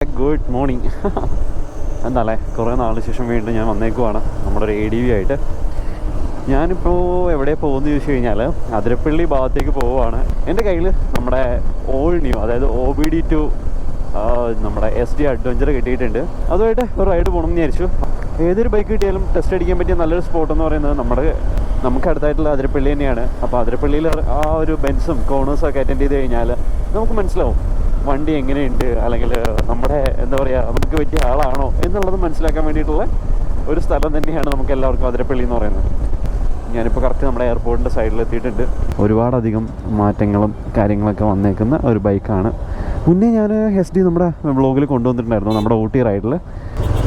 Good morning. എന്താല്ലേ കുറേ നാളിന് ശേഷം വീണ്ടും ഞാൻ വന്നേക്കുവാണ് നമ്മുടെ ഒരു ADV ആയിട്ട്. ഞാനിപ്പോൾ എവിടെ പോകുന്നത് ചോദിച്ചു കഴിഞ്ഞാൽ അതിരപ്പള്ളി ഭാഗത്തേക്ക് പോവുകയാണ്. എൻ്റെ കയ്യിൽ നമ്മുടെ ഓൾ ന്യൂ, അതായത് OBD2 നമ്മുടെ SD അഡ്വഞ്ചർ കിട്ടിയിട്ടുണ്ട്. അതുമായിട്ട് ഒരു റൈഡ് പോകണം എന്ന് വിചാരിച്ചു. ഏതൊരു ബൈക്ക് കിട്ടിയാലും ടെസ്റ്റ് അടിക്കാൻ പറ്റിയ നല്ലൊരു സ്പോട്ട് എന്ന് പറയുന്നത് നമുക്ക് അടുത്തായിട്ടുള്ള അതിരപ്പള്ളി തന്നെയാണ്. അപ്പോൾ അതിരപ്പള്ളിയിൽ ആ ഒരു ബെൻസും കോണേഴ്സും ഒക്കെ അറ്റൻഡ് ചെയ്ത് കഴിഞ്ഞാൽ നമുക്ക് മനസ്സിലാവും വണ്ടി എങ്ങനെയുണ്ട്, അല്ലെങ്കിൽ നമ്മുടെ എന്താ പറയുക നമുക്ക് പറ്റിയ ആളാണോ എന്നുള്ളത് മനസ്സിലാക്കാൻ വേണ്ടിയിട്ടുള്ള ഒരു സ്ഥലം തന്നെയാണ് നമുക്ക് എല്ലാവർക്കും അതിരപ്പള്ളി എന്ന് പറയുന്നത്. ഞാനിപ്പോൾ കറക്റ്റ് നമ്മുടെ എയർപോർട്ടിൻ്റെ സൈഡിലെത്തിയിട്ടുണ്ട്. ഒരുപാടധികം മാറ്റങ്ങളും കാര്യങ്ങളൊക്കെ വന്നേക്കുന്ന ഒരു ബൈക്കാണ്. മുന്നേ ഞാൻ SD നമ്മുടെ വ്ളോഗിൽ കൊണ്ടുവന്നിട്ടുണ്ടായിരുന്നു, നമ്മുടെ ഊട്ടി റൈഡിൽ.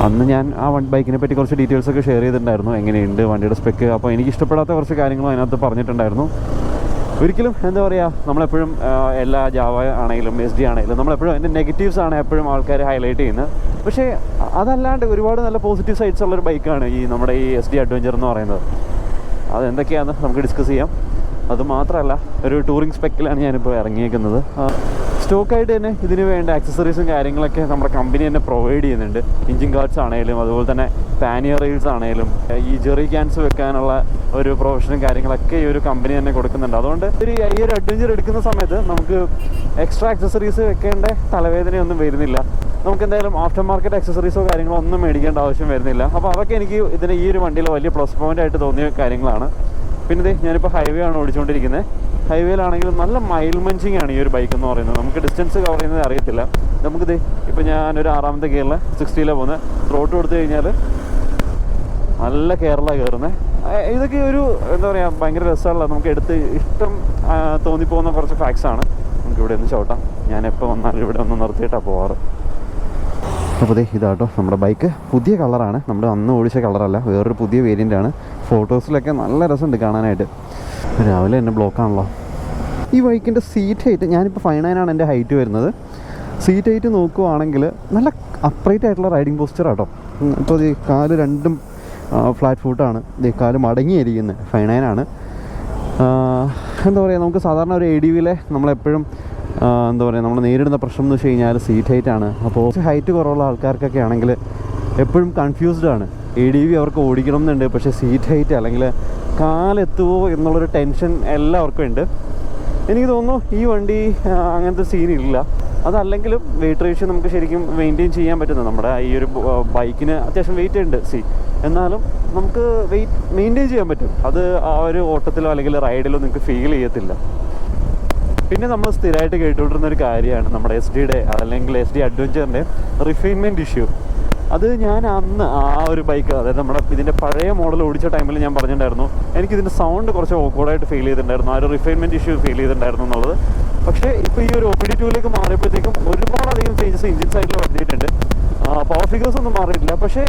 അന്ന് ഞാൻ ആ ബൈക്കിനെ പറ്റി കുറച്ച് ഡീറ്റെയിൽസൊക്കെ ഷെയർ ചെയ്തിട്ടുണ്ടായിരുന്നു, എങ്ങനെയുണ്ട് വണ്ടിയുടെ സ്പെക്ക്. അപ്പോൾ എനിക്ക് ഇഷ്ടപ്പെടാത്ത കുറച്ച് കാര്യങ്ങളും അതിനകത്ത് പറഞ്ഞിട്ടുണ്ടായിരുന്നു. ഒരിക്കലും എന്താ പറയുക, നമ്മളെപ്പോഴും എല്ലാ ജാവ ആണെങ്കിലും SD ആണെങ്കിലും നമ്മളെപ്പോഴും അതിൻ്റെ നെഗറ്റീവ്സ് ആണ് എപ്പോഴും ആൾക്കാർ ഹൈലൈറ്റ് ചെയ്യുന്നത്. പക്ഷേ അതല്ലാണ്ട് ഒരുപാട് നല്ല പോസിറ്റീവ് സൈഡ്സ് ഉള്ളൊരു ബൈക്കാണ് നമ്മുടെ ഈ SD അഡ്വഞ്ചർ എന്ന് പറയുന്നത്. അതെന്തൊക്കെയാണെന്ന് നമുക്ക് ഡിസ്കസ് ചെയ്യാം. അതുമാത്രമല്ല, ഒരു ടൂറിംഗ് സ്പെക്കിലാണ് ഞാനിപ്പോൾ ഇറങ്ങിയേക്കുന്നത്. സ്റ്റോക്കായിട്ട് തന്നെ ഇതിന് വേണ്ട ആക്സസറീസും കാര്യങ്ങളൊക്കെ നമ്മുടെ കമ്പനി തന്നെ പ്രൊവൈഡ് ചെയ്യുന്നുണ്ട്. എഞ്ചിൻ ഗാർഡ്സ് ആണെങ്കിലും അതുപോലെ തന്നെ പാനിയർ റെയിൽസ് ആണെങ്കിലും ഈ ജെറി ക്യാൻസ് വെക്കാനുള്ള ഒരു പ്രൊവിഷനും കാര്യങ്ങളൊക്കെ ഈ ഒരു കമ്പനി തന്നെ കൊടുക്കുന്നുണ്ട്. അതുകൊണ്ട് ഈ ഒരു അഡ്വഞ്ചർ എടുക്കുന്ന സമയത്ത് നമുക്ക് എക്സ്ട്രാ ആക്സസറീസ് വെക്കേണ്ട തലവേദനയൊന്നും വരുന്നില്ല. നമുക്ക് എന്തായാലും ആഫ്റ്റർ മാർക്കറ്റ് ആക്സസറീസോ കാര്യങ്ങളോ ഒന്നും മേടിക്കേണ്ട ആവശ്യം വരുന്നില്ല. അപ്പോൾ അതൊക്കെ എനിക്ക് ഈ ഒരു വണ്ടിയിൽ വലിയ പ്ലസ് പോയിൻ്റ് ആയിട്ട് തോന്നിയ കാര്യങ്ങളാണ്. പിന്നെ ഞാനിപ്പോൾ ഹൈവേ ആണ് ഓടിച്ചുകൊണ്ടിരിക്കുന്നത്. ഹൈവേയിലാണെങ്കിലും നല്ല മൈൽ മഞ്ചിങ് ആണ് ഈ ഒരു ബൈക്ക് എന്ന് പറയുന്നത്. നമുക്ക് ഡിസ്റ്റൻസ് കവർ ചെയ്യുന്നത് അറിയത്തില്ല. നമുക്കിത് ഇപ്പോൾ ഞാനൊരു 6ാമത്തെ ഗിയറിൽ 60 പോകുന്നത്, ത്രോട്ട് കൊടുത്തു കഴിഞ്ഞാൽ നല്ല കേരള കയറുന്നത്. ഇതൊക്കെ ഒരു എന്താ പറയുക ഭയങ്കര രസമുള്ള, നമുക്ക് എടുത്ത് ഇഷ്ടം തോന്നിപ്പോകുന്ന കുറച്ച് ഫാക്ട്സാണ്. നമുക്കിവിടെ ഒന്ന് ചവിട്ടാം. ഞാൻ എപ്പോൾ വന്നാലും ഇവിടെ ഒന്ന് നിർത്തിയിട്ടാണ് പോവാറ്. അപ്പോൾ ഇതാട്ടോ നമ്മുടെ ബൈക്ക്. പുതിയ കളറാണ്, നമ്മുടെ അന്ന് ഓടിച്ച കളറല്ല, വേറൊരു പുതിയ വേരിയൻ്റാണ്. ഫോട്ടോസിലൊക്കെ നല്ല രസമുണ്ട് കാണാനായിട്ട്. രാവിലെ തന്നെ ബ്ലോക്കാണല്ലോ. ഈ ബൈക്കിൻ്റെ സീറ്റ് ഹൈറ്റ്, ഞാനിപ്പോൾ 5'9" എൻ്റെ ഹൈറ്റ് വരുന്നത്. സീറ്റ് ഹൈറ്റ് നോക്കുവാണെങ്കിൽ നല്ല അപ്രൈറ്റ് ആയിട്ടുള്ള റൈഡിങ് പോസ്ചറാട്ടോ. ഇപ്പോൾ കാല് രണ്ടും ഫ്ലാറ്റ് ഫൂട്ടാണ്. കാല് മടങ്ങിയിരിക്കുന്നത്. 5'9" ആണ്. എന്താ പറയുക, നമുക്ക് സാധാരണ ഒരു ADVയിലെ നമ്മളെപ്പോഴും എന്താ പറയുക നമ്മൾ നേരിടുന്ന പ്രശ്നം എന്ന് വെച്ച് കഴിഞ്ഞാൽ സീറ്റ് ഹൈറ്റാണ്. അപ്പോൾ ഹൈറ്റ് കുറവുള്ള ആൾക്കാർക്കൊക്കെ ആണെങ്കിൽ എപ്പോഴും കൺഫ്യൂസ്ഡ് ആണ്. ADV അവർക്ക് ഓടിക്കണം എന്നുണ്ട്, പക്ഷേ സീറ്റ് ഹൈറ്റ് അല്ലെങ്കിൽ കാലെത്തുമോ എന്നുള്ളൊരു ടെൻഷൻ എല്ലാവർക്കും ഉണ്ട്. എനിക്ക് തോന്നുന്നു ഈ വണ്ടി അങ്ങനത്തെ സീനില്ല. അതല്ലെങ്കിലും വെയിറ്റ് റേഷ്യോ നമുക്ക് ശരിക്കും മെയിൻറ്റെയിൻ ചെയ്യാൻ പറ്റുന്നത്. നമ്മുടെ ഈ ഒരു ബൈക്കിന് അത്യാവശ്യം വെയിറ്റ് ഉണ്ട് എന്നാലും നമുക്ക് വെയിറ്റ് മെയിൻറ്റെയിൻ ചെയ്യാൻ പറ്റും. അത് ആ ഒരു ഓട്ടത്തിലോ അല്ലെങ്കിൽ റൈഡിലോ നിങ്ങൾക്ക് ഫീൽ ചെയ്യത്തില്ല. പിന്നെ നമ്മൾ സ്ഥിരമായിട്ട് കേട്ടുകൊണ്ടിരുന്ന ഒരു കാര്യമാണ് നമ്മുടെ SD അല്ലെങ്കിൽ SD അഡ്വഞ്ചറിൻ്റെ റിഫൈൻമെൻറ്റ് ഇഷ്യൂ. അത് ഞാൻ അന്ന് ആ ഒരു ബൈക്ക്, അതായത് നമ്മുടെ ഇതിൻ്റെ പഴയ മോഡൽ ഓടിച്ച ടൈമിൽ ഞാൻ പറഞ്ഞിട്ടുണ്ടായിരുന്നു, എനിക്കിതിൻ്റെ സൗണ്ട് കുറച്ച് ഓക്വേർഡായിട്ട് ഫീൽ ചെയ്തിട്ടുണ്ടായിരുന്നു, ആ ഒരു റിഫൈൻമെൻറ്റ് ഇഷ്യൂ ഫീൽ ചെയ്തിട്ടുണ്ടായിരുന്നു എന്നുള്ളത്. പക്ഷേ ഇപ്പോൾ ഈ ഒരു OBD2 മാറിയപ്പോഴത്തേക്കും ഒരുപാടധികം ചേഞ്ചസ് എഞ്ചിൻ സൈഡിൽ വന്നിട്ടുണ്ട്. പവർ ഫിഗേഴ്സ് ഒന്നും മാറിയിട്ടില്ല, പക്ഷേ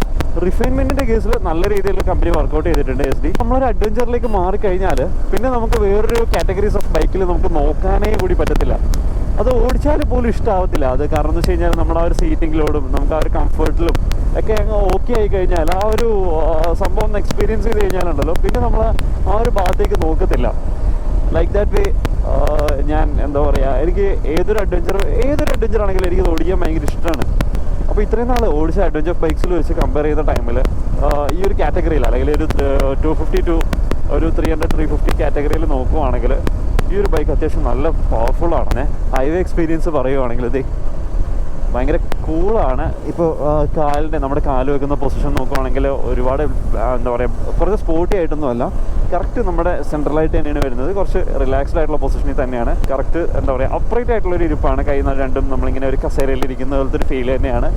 റിഫൈൻമെൻറ്റിൻ്റെ കേസിൽ നല്ല രീതിയിൽ കമ്പനി വർക്കൗട്ട് ചെയ്തിട്ടുണ്ട് SD. നമ്മളൊരു അഡ്വഞ്ചറിലേക്ക് മാറിക്കഴിഞ്ഞാൽ പിന്നെ നമുക്ക് വേറൊരു കാറ്റഗറീസ് ഓഫ് ബൈക്കിൽ നമുക്ക് നോക്കാനേ കൂടി പറ്റത്തില്ല. അത് ഓടിച്ചാൽ പോലും ഇഷ്ടമാവത്തില്ല. അത് കാരണം എന്ന് വെച്ച് കഴിഞ്ഞാൽ നമ്മുടെ ആ ഒരു സീറ്റിങ്ങിലോടും നമുക്ക് ആ ഒരു കംഫർട്ടിലും ഒക്കെ അങ്ങ് ഓക്കെ ആയി കഴിഞ്ഞാൽ ആ ഒരു സംഭവം ഒന്ന് എക്സ്പീരിയൻസ് ചെയ്ത് കഴിഞ്ഞാലുണ്ടല്ലോ, പിന്നെ നമ്മൾ ആ ഒരു ഭാഗത്തേക്ക് നോക്കത്തില്ല. ലൈക്ക് ദാറ്റ് വേ ഞാൻ എന്താ പറയുക, എനിക്ക് ഏതൊരു അഡ്വഞ്ചർ ആണെങ്കിലും എനിക്കത് ഓടിക്കാൻ ഭയങ്കര ഇഷ്ടമാണ്. അപ്പോൾ ഇത്രയും നാൾ ഓടിച്ച അഡ്വഞ്ചർ ബൈക്സിൽ വെച്ച് കമ്പയർ ചെയ്ത ടൈമിൽ ഈ ഒരു കാറ്റഗറിയിൽ അല്ലെങ്കിൽ ഒരു 250 ഒരു 300-350 കാറ്റഗറിയിൽ നോക്കുവാണെങ്കിൽ ഈ ഒരു ബൈക്ക് അത്യാവശ്യം നല്ല പവർഫുള്ളാണ്. ഹൈവേ എക്സ്പീരിയൻസ് പറയുവാണെങ്കിൽ ഇത് ഭയങ്കര കൂളാണ്. ഇപ്പോൾ നമ്മുടെ കാല് വെക്കുന്ന പൊസിഷൻ നോക്കുവാണെങ്കിൽ ഒരുപാട് എന്താ പറയുക കുറച്ച് സ്പോർട്ടി ആയിട്ടൊന്നുമല്ല, കറക്റ്റ് നമ്മുടെ സെൻട്രലായിട്ട് തന്നെയാണ് വരുന്നത്. കുറച്ച് റിലാക്സ്ഡ് ആയിട്ടുള്ള പൊസിഷനിൽ തന്നെയാണ്. കറക്റ്റ് എന്താ പറയുക അപ്രൈറ്റ് ആയിട്ടുള്ളൊരു ഇരിപ്പാണ്. കൈ രണ്ടും നമ്മളിങ്ങനെ ഒരു കസേരയിൽ ഇരിക്കുന്ന പോലത്തെ ഒരു ഫീൽ തന്നെയാണ്.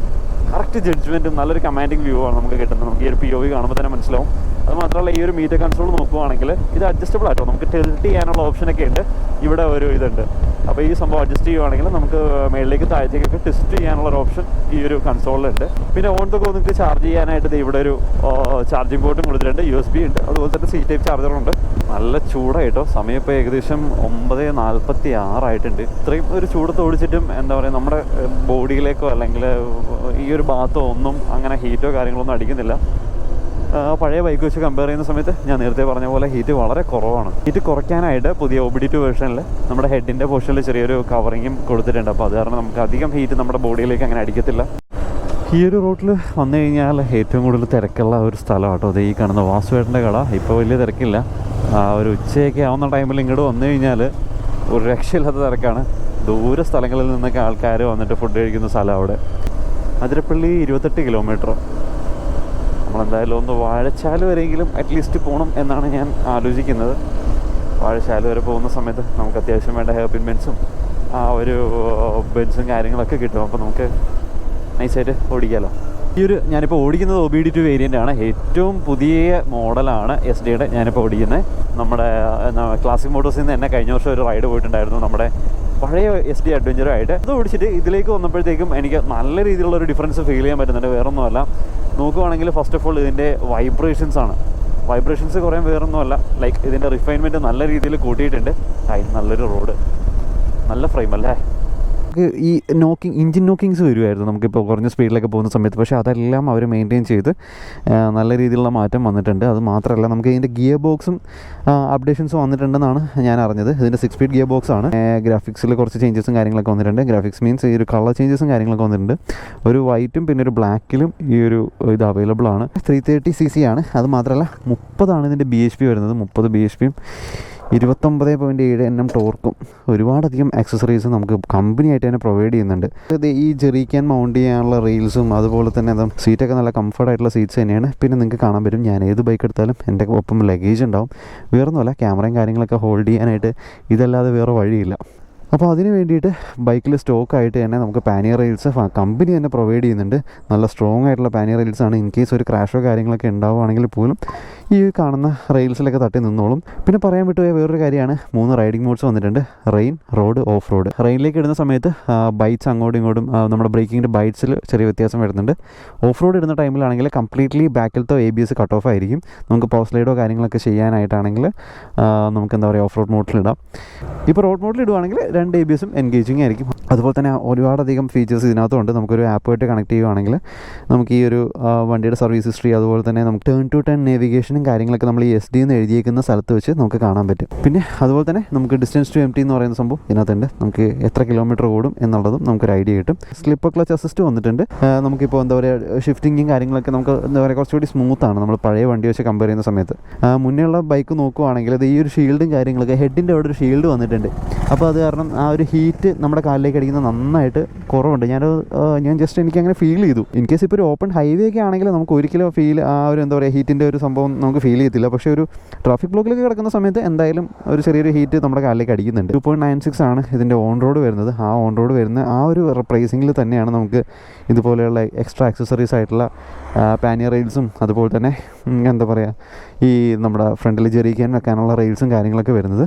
കറക്റ്റ് ജഡ്ജ്മെൻറ്റും നല്ലൊരു കമാൻഡിങ് വ്യൂ ആണ് നമുക്ക് കിട്ടുന്നത്. നമുക്ക് ഈ ഒരു POV കാണുമ്പോൾ തന്നെ മനസ്സിലാവും. അത് മാത്രമല്ല, ഈ ഒരു മീറ്റർ കൺസോൾ നോക്കുവാണെങ്കിൽ ഇത് അഡ്ജസ്റ്റബിൾ ആയിട്ടോ, നമുക്ക് ടിൽറ്റ് ചെയ്യാനുള്ള ഓപ്ഷനൊക്കെ ഉണ്ട്. ഇവിടെ ഒരു ഇതുണ്ട്. അപ്പോൾ ഈ സംഭവം അഡ്ജസ്റ്റ് ചെയ്യുവാണെങ്കിൽ നമുക്ക് മേളിലേക്ക് താഴത്തേക്കൊക്കെ ടെസ്റ്റ് ചെയ്യാനുള്ള ഒരു ഓപ്ഷൻ ഈ ഒരു കൺസോളിലുണ്ട്. പിന്നെ ഓൺ ദ ഗോ നിങ്ങൾക്ക് ചാർജ് ചെയ്യാനായിട്ട് ഇവിടെ ഒരു ചാർജിങ് പോർട്ടും കൊടുത്തിട്ടുണ്ട്. USB ഉണ്ട്, അതുപോലെ തന്നെ C ടൈപ്പ് ചാർജറുണ്ട്. നല്ല ചൂടായിട്ടോ. സമയം ഇപ്പോൾ ഏകദേശം 9:46 ആയിട്ടുണ്ട്. ഇത്രയും ഒരു ചൂടത്ത് ഓടിച്ചിട്ടും എന്താ പറയുക നമ്മുടെ ബോഡിയിലേക്കോ അല്ലെങ്കിൽ ഈ ഒരു ഭാഗത്തോ ഒന്നും അങ്ങനെ ഹീറ്റോ കാര്യങ്ങളൊന്നും അടിക്കുന്നില്ല. പഴയ ബൈക്ക് വെച്ച് കമ്പയർ ചെയ്യുന്ന സമയത്ത് ഞാൻ നേരത്തെ പറഞ്ഞ പോലെ ഹീറ്റ് വളരെ കുറവാണ്. ഹീറ്റ് കുറയ്ക്കാനായിട്ട് പുതിയ OBD2 വേർഷനിൽ നമ്മുടെ ഹെഡിൻ്റെ പോർഷനിൽ ചെറിയൊരു കവറിങ്ങും കൊടുത്തിട്ടുണ്ട്. അപ്പോൾ അത് കാരണം നമുക്ക് അധികം ഹീറ്റ് നമ്മുടെ ബോഡിയിലേക്ക് അങ്ങനെ അടിക്കത്തില്ല. ഈ ഒരു റോട്ടിൽ വന്നു കഴിഞ്ഞാൽ ഏറ്റവും കൂടുതൽ തിരക്കുള്ള ഒരു സ്ഥലം കേട്ടോ. അത് ഈ കാണുന്ന വാസുവേട്ടൻ്റെ കട. ഇപ്പോൾ വലിയ തിരക്കില്ല. ഒരു ഉച്ചയൊക്കെ ആവുന്ന ടൈമിൽ ഇങ്ങോട്ട് വന്നു കഴിഞ്ഞാൽ ഒരു രക്ഷയില്ലാത്ത തിരക്കാണ്. ദൂര സ്ഥലങ്ങളിൽ നിന്നൊക്കെ ആൾക്കാർ വന്നിട്ട് ഫുഡ് കഴിക്കുന്ന സ്ഥലം അവിടെ. അതിരപ്പള്ളി 28 കിലോമീറ്റർ. നമ്മളെന്തായാലും ഒന്ന് വാഴച്ചാൽ വരെയെങ്കിലും അറ്റ്ലീസ്റ്റ് പോകണം എന്നാണ് ഞാൻ ആലോചിക്കുന്നത്. വാഴച്ചാൽ വരെ പോകുന്ന സമയത്ത് നമുക്ക് അത്യാവശ്യം വേണ്ട ഹെയർ പിൻ ബെൻസും ആ ഒരു ബെൻസും കാര്യങ്ങളൊക്കെ കിട്ടും. അപ്പോൾ നമുക്ക് നൈസായിട്ട് ഓടിക്കാമല്ലോ. ഈ ഒരു ഞാനിപ്പോൾ ഓടിക്കുന്നത് OBD2 വേരിയൻ്റ് ആണ്. ഏറ്റവും പുതിയ മോഡലാണ് SD-യുടെ ഞാനിപ്പോൾ ഓടിക്കുന്നത്. നമ്മുടെ ക്ലാസിക് മോട്ടോഴ്സിൽ നിന്ന് തന്നെ കഴിഞ്ഞ വർഷം ഒരു റൈഡ് പോയിട്ടുണ്ടായിരുന്നു നമ്മുടെ പഴയ SD അഡ്വഞ്ചറായിട്ട്. അത് ഓടിച്ചിട്ട് ഇതിലേക്ക് വന്നപ്പോഴത്തേക്കും എനിക്ക് നല്ല രീതിയിലുള്ളൊരു ഡിഫറൻസ് ഫീൽ ചെയ്യാൻ പറ്റുന്നുണ്ട്. വേറൊന്നുമല്ല, നോക്കുവാണെങ്കിൽ ഫസ്റ്റ് ഓഫ് ഓൾ ഇതിൻ്റെ വൈബ്രേഷൻസ് ആണ്. വൈബ്രേഷൻസ് കുറേ വേറൊന്നുമല്ല, ലൈക്ക് ഇതിൻ്റെ റിഫൈൻമെൻറ്റ് നല്ല രീതിയിൽ കൂട്ടിയിട്ടുണ്ട്. നല്ലൊരു റോഡ്, നല്ല ഫ്രെയിം അല്ലേ. ഈ ഇഞ്ചിൻ നോക്കിങ്സ് വരുമായിരുന്നു നമുക്കിപ്പോൾ കുറഞ്ഞ സ്പീഡിലൊക്കെ പോകുന്ന സമയത്ത്. പക്ഷേ അതെല്ലാം അവർ മെയിൻറ്റെയിൻ ചെയ്ത് നല്ല രീതിയിലുള്ള മാറ്റം വന്നിട്ടുണ്ട്. അത് മാത്രമല്ല നമുക്ക് ഇതിൻ്റെ ഗിയർ ബോക്സും അപ്ഡേഷൻസും വന്നിട്ടുണ്ടെന്നാണ് ഞാൻ അറിഞ്ഞത്. ഇതിൻ്റെ 6 സ്പീഡ് ഗിയർ ബോക്സ് ആണ്. ഗ്രാഫിക്സിൽ കുറച്ച് ചേഞ്ചസും കാര്യങ്ങളൊക്കെ വന്നിട്ടുണ്ട്. ഗ്രാഫിക്സ് മീൻസ് ഈ ഒരു കളർ ചേഞ്ചസും കാര്യങ്ങളൊക്കെ വന്നിട്ടുണ്ട്. ഒരു വൈറ്റും പിന്നെ ഒരു ബ്ലാക്കിലും ഈ ഒരു ഇത് അവൈലബിൾ ആണ്. 330cc ആണ്. അത് മാത്രമല്ല 30 ഇതിൻ്റെ BHP വരുന്നത്. 30 BHPയും 29.7 Nm ടോർക്കും ഒരുപാടധികം ആക്സസറീസ് നമുക്ക് കമ്പനിയായിട്ട് തന്നെ പ്രൊവൈഡ് ചെയ്യുന്നുണ്ട്. ഇത് ഈ ജെറിക്കാൻ മൗണ്ട് ചെയ്യാനുള്ള റീൽസും അതുപോലെ തന്നെ സീറ്റൊക്കെ നല്ല കംഫർട്ടായിട്ടുള്ള സീറ്റ്സ് തന്നെയാണ്. പിന്നെ നിങ്ങൾക്ക് കാണാൻ പറ്റും ഞാൻ ഏത് ബൈക്ക് എടുത്താലും എൻ്റെ ഒപ്പം ലഗേജ് ഉണ്ടാവും. വേറൊന്നുമല്ല, ക്യാമറയും കാര്യങ്ങളൊക്കെ ഹോൾഡ് ചെയ്യാനായിട്ട് ഇതല്ലാതെ വേറെ വഴിയില്ല. അപ്പോൾ അതിന് വേണ്ടിയിട്ട് ബൈക്കിൽ സ്റ്റോക്കായിട്ട് തന്നെ നമുക്ക് പാനിയർ റെയിൽസ് കമ്പനി തന്നെ പ്രൊവൈഡ് ചെയ്യുന്നുണ്ട്. നല്ല സ്ട്രോങ് ആയിട്ടുള്ള പാനിയർ റെയിൽസാണ്. ഇൻ കേസ് ഒരു ക്രാഷോ കാര്യങ്ങളൊക്കെ ഉണ്ടാവുകയാണെങ്കിൽ പോലും ഈ കാണുന്ന റെയിൽസിലൊക്കെ തട്ടി നിന്നോളും. പിന്നെ പറയാൻ വിട്ടുപോയ വേറൊരു കാര്യമാണ് 3 റൈഡിംഗ് മോഡ്സ് വന്നിട്ടുണ്ട്. Rain, road, off road. റെയിനിലേക്ക് ഇടുന്ന സമയത്ത് ബൈറ്റ്സ് അങ്ങോട്ടും ഇങ്ങോട്ടും നമ്മുടെ ബ്രേക്കിങ്ങിൻ്റെ ബൈറ്റ്സിൽ ചെറിയ വ്യത്യാസം വരുന്നുണ്ട്. ഓഫ് റോഡ് ഇടുന്ന ടൈമിലാണെങ്കിൽ കംപ്ലീറ്റ്ലി ബാക്കിലത്തെ ABS കട്ട് ഓഫ് ആയിരിക്കും. നമുക്ക് പവർ സ്ലൈഡോ കാര്യങ്ങളൊക്കെ ചെയ്യാനായിട്ടാണെങ്കിൽ നമുക്ക് എന്താ പറയുക ഓഫ് റോഡ് മോഡിലിടാം. ഇപ്പോൾ റോഡ് മോഡിൽ ഇടുവാണെങ്കിൽ 2 ABSും എൻഗേജിങ് ആയിരിക്കും. അതുപോലെ തന്നെ ഒരുപാടധികം ഫീച്ചേഴ്സ് ഇതിനകത്തുണ്ട്. നമുക്കൊരു ആപ്പുമായിട്ട് കണക്ട് ചെയ്യുകയാണെങ്കിൽ നമുക്ക് ഈ ഒരു വണ്ടിയുടെ സർവീസ് ഹിസ്റ്ററി അതുപോലെ തന്നെ നമുക്ക് ടേൺ ടു ടേൺ നേവിഗേഷനും കാര്യങ്ങളൊക്കെ നമ്മൾ ഈ SD എന്ന് എഴുതിയേക്കുന്ന സ്ഥലത്ത് വെച്ച് നമുക്ക് കാണാൻ പറ്റും. പിന്നെ അതുപോലെ തന്നെ നമുക്ക് ഡിസ്റ്റൻസ് ടു MT എന്ന് പറയുന്ന സംഭവം ഇതിനകത്തുണ്ട്. നമുക്ക് എത്ര കിലോമീറ്റർ ഓടും എന്നുള്ളതും നമുക്കൊരു ഐഡിയ കിട്ടും. സ്ലിപ്പർ ക്ലച്ച് അസിസ്റ്റ് വന്നിട്ടുണ്ട്. നമുക്കിപ്പോൾ എന്താ പറയുക ഷിഫ്റ്റിങ്ങും കാര്യങ്ങളൊക്കെ നമുക്ക് എന്താ പറയുക കുറച്ചുകൂടി സ്മൂത്താണ് നമ്മൾ പഴയ വണ്ടി വെച്ച് കമ്പയർ ചെയ്യുന്ന സമയത്ത്. മുന്നേയുള്ള ബൈക്ക് നോക്കുവാണെങ്കിൽ അത് ഈ ഒരു ഷീൽഡും കാര്യങ്ങളൊക്കെ ഹെഡിൻ്റെ അവിടെ ഒരു ഷീൽഡ് വന്നിട്ടുണ്ട്. അപ്പോൾ അത് കാരണം ആ ഒരു ഹീറ്റ് നമ്മുടെ കാലിലേക്ക് അടിക്കുന്നത് നന്നായിട്ട് കുറവുണ്ട്. ഞാൻ ജസ്റ്റ് എനിക്ക് അങ്ങനെ ഫീൽ ചെയ്തു. ഇൻ കേസ് ഇപ്പോൾ ഒരു ഓപ്പൺ ഹൈവേ ഒക്കെ ആണെങ്കിൽ നമുക്ക് ഒരിക്കലും ആ ഒരു എന്താ പറയുക ഹീറ്റിൻ്റെ ഒരു സംഭവം നമുക്ക് ഫീൽ ചെയ്യത്തില്ല. പക്ഷേ ഒരു ട്രാഫിക് ബ്ലോക്കിലൊക്കെ കിടക്കുന്ന സമയത്ത് എന്തായാലും ഒരു ചെറിയൊരു ഹീറ്റ് നമ്മുടെ കാലിലേക്ക് അടിക്കുന്നുണ്ട്. 2.96 ആണ് ഇതിൻ്റെ ഓൺ റോഡ് വരുന്നത്. ആ ഓൺ റോഡ് വരുന്ന ആ ഒരു പ്രൈസിങ്ങിൽ തന്നെയാണ് നമുക്ക് ഇതുപോലെയുള്ള എക്സ്ട്രാ ആക്സസറീസ് ആയിട്ടുള്ള പാനിയർ റെയിൽസും അതുപോലെ തന്നെ എന്താ പറയുക ഈ നമ്മുടെ ഫ്രണ്ടിൽ ജെറിക്കാൻ വെക്കാനുള്ള റെയിൽസും കാര്യങ്ങളൊക്കെ വരുന്നത്.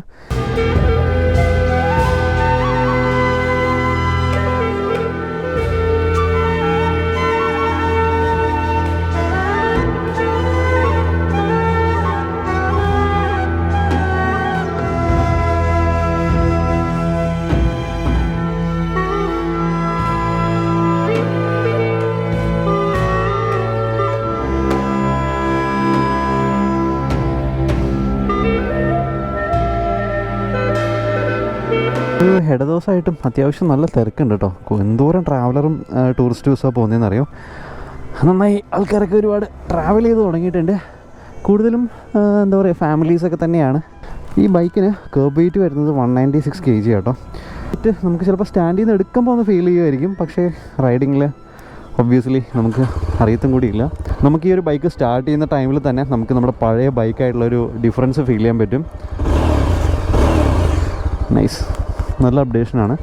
ഇട ദിവസമായിട്ടും അത്യാവശ്യം നല്ല തിരക്കുണ്ട് കേട്ടോ. എന്തോരം ട്രാവലറും ടൂറിസ്റ്റ് ബസ്സാണ് പോകുന്നതെന്നറിയോ. നന്നായി ആൾക്കാരൊക്കെ ഒരുപാട് ട്രാവൽ ചെയ്ത് തുടങ്ങിയിട്ടുണ്ട്. കൂടുതലും എന്താ പറയുക ഫാമിലീസൊക്കെ തന്നെയാണ്. ഈ ബൈക്കിന് കർബ് വെയിറ്റ് വരുന്നത് 196 kg കേട്ടോ. നമുക്ക് ചിലപ്പോൾ സ്റ്റാൻഡിൽ നിന്ന് എടുക്കുമ്പോൾ ഒന്ന് ഫീൽ ചെയ്യുമായിരിക്കും. പക്ഷേ റൈഡിങ്ങിൽ ഒബ്വിയസ്ലി നമുക്ക് അറിയത്തും കൂടിയില്ല. നമുക്ക് ഈ ഒരു ബൈക്ക് സ്റ്റാർട്ട് ചെയ്യുന്ന ടൈമിൽ തന്നെ നമുക്ക് നമ്മുടെ പഴയ ബൈക്കായിട്ടുള്ളൊരു ഡിഫറൻസ് ഫീൽ ചെയ്യാൻ പറ്റും. നൈസ്, നല്ല അപ്ഡേഷനാണ്.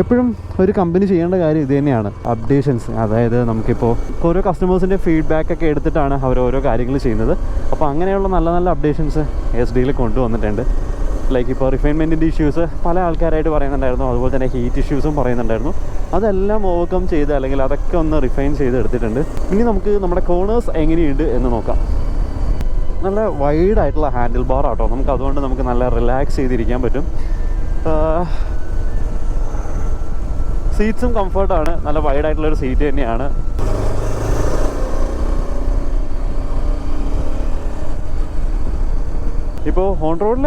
എപ്പോഴും ഒരു കമ്പനി ചെയ്യേണ്ട കാര്യം ഇത് തന്നെയാണ്, അപ്ഡേഷൻസ്. അതായത് നമുക്കിപ്പോൾ ഓരോ കസ്റ്റമേഴ്സിൻ്റെ ഫീഡ്ബാക്കൊക്കെ എടുത്തിട്ടാണ് അവർ ഓരോ കാര്യങ്ങൾ ചെയ്യുന്നത്. അപ്പോൾ അങ്ങനെയുള്ള നല്ല നല്ല അപ്ഡേഷൻസ് SD-യിൽ കൊണ്ടുവന്നിട്ടുണ്ട്. ലൈക്ക് ഇപ്പോൾ റിഫൈൻമെൻറ്റിൻ്റെ ഇഷ്യൂസ് പല ആൾക്കാരായിട്ട് പറയുന്നുണ്ടായിരുന്നു. അതുപോലെ തന്നെ ഹീറ്റ് ഇഷ്യൂസും പറയുന്നുണ്ടായിരുന്നു. അതെല്ലാം ഓവർകം ചെയ്ത് അല്ലെങ്കിൽ അതൊക്കെ ഒന്ന് റിഫൈൻ ചെയ്ത് എടുത്തിട്ടുണ്ട്. ഇനി നമുക്ക് നമ്മുടെ കോർണേഴ്സ് എങ്ങനെയുണ്ട് എന്ന് നോക്കാം. നല്ല വൈഡായിട്ടുള്ള ഹാൻഡിൽ ബാർ ആട്ടോ. നമുക്ക് അതുകൊണ്ട് നമുക്ക് നല്ല റിലാക്സ് ചെയ്തിരിക്കാൻ പറ്റും. സീറ്റ്സും കംഫർട്ടാണ്. നല്ല വൈഡായിട്ടുള്ളൊരു സീറ്റ് തന്നെയാണ്. ഇപ്പോൾ ഓൺ റോഡിൽ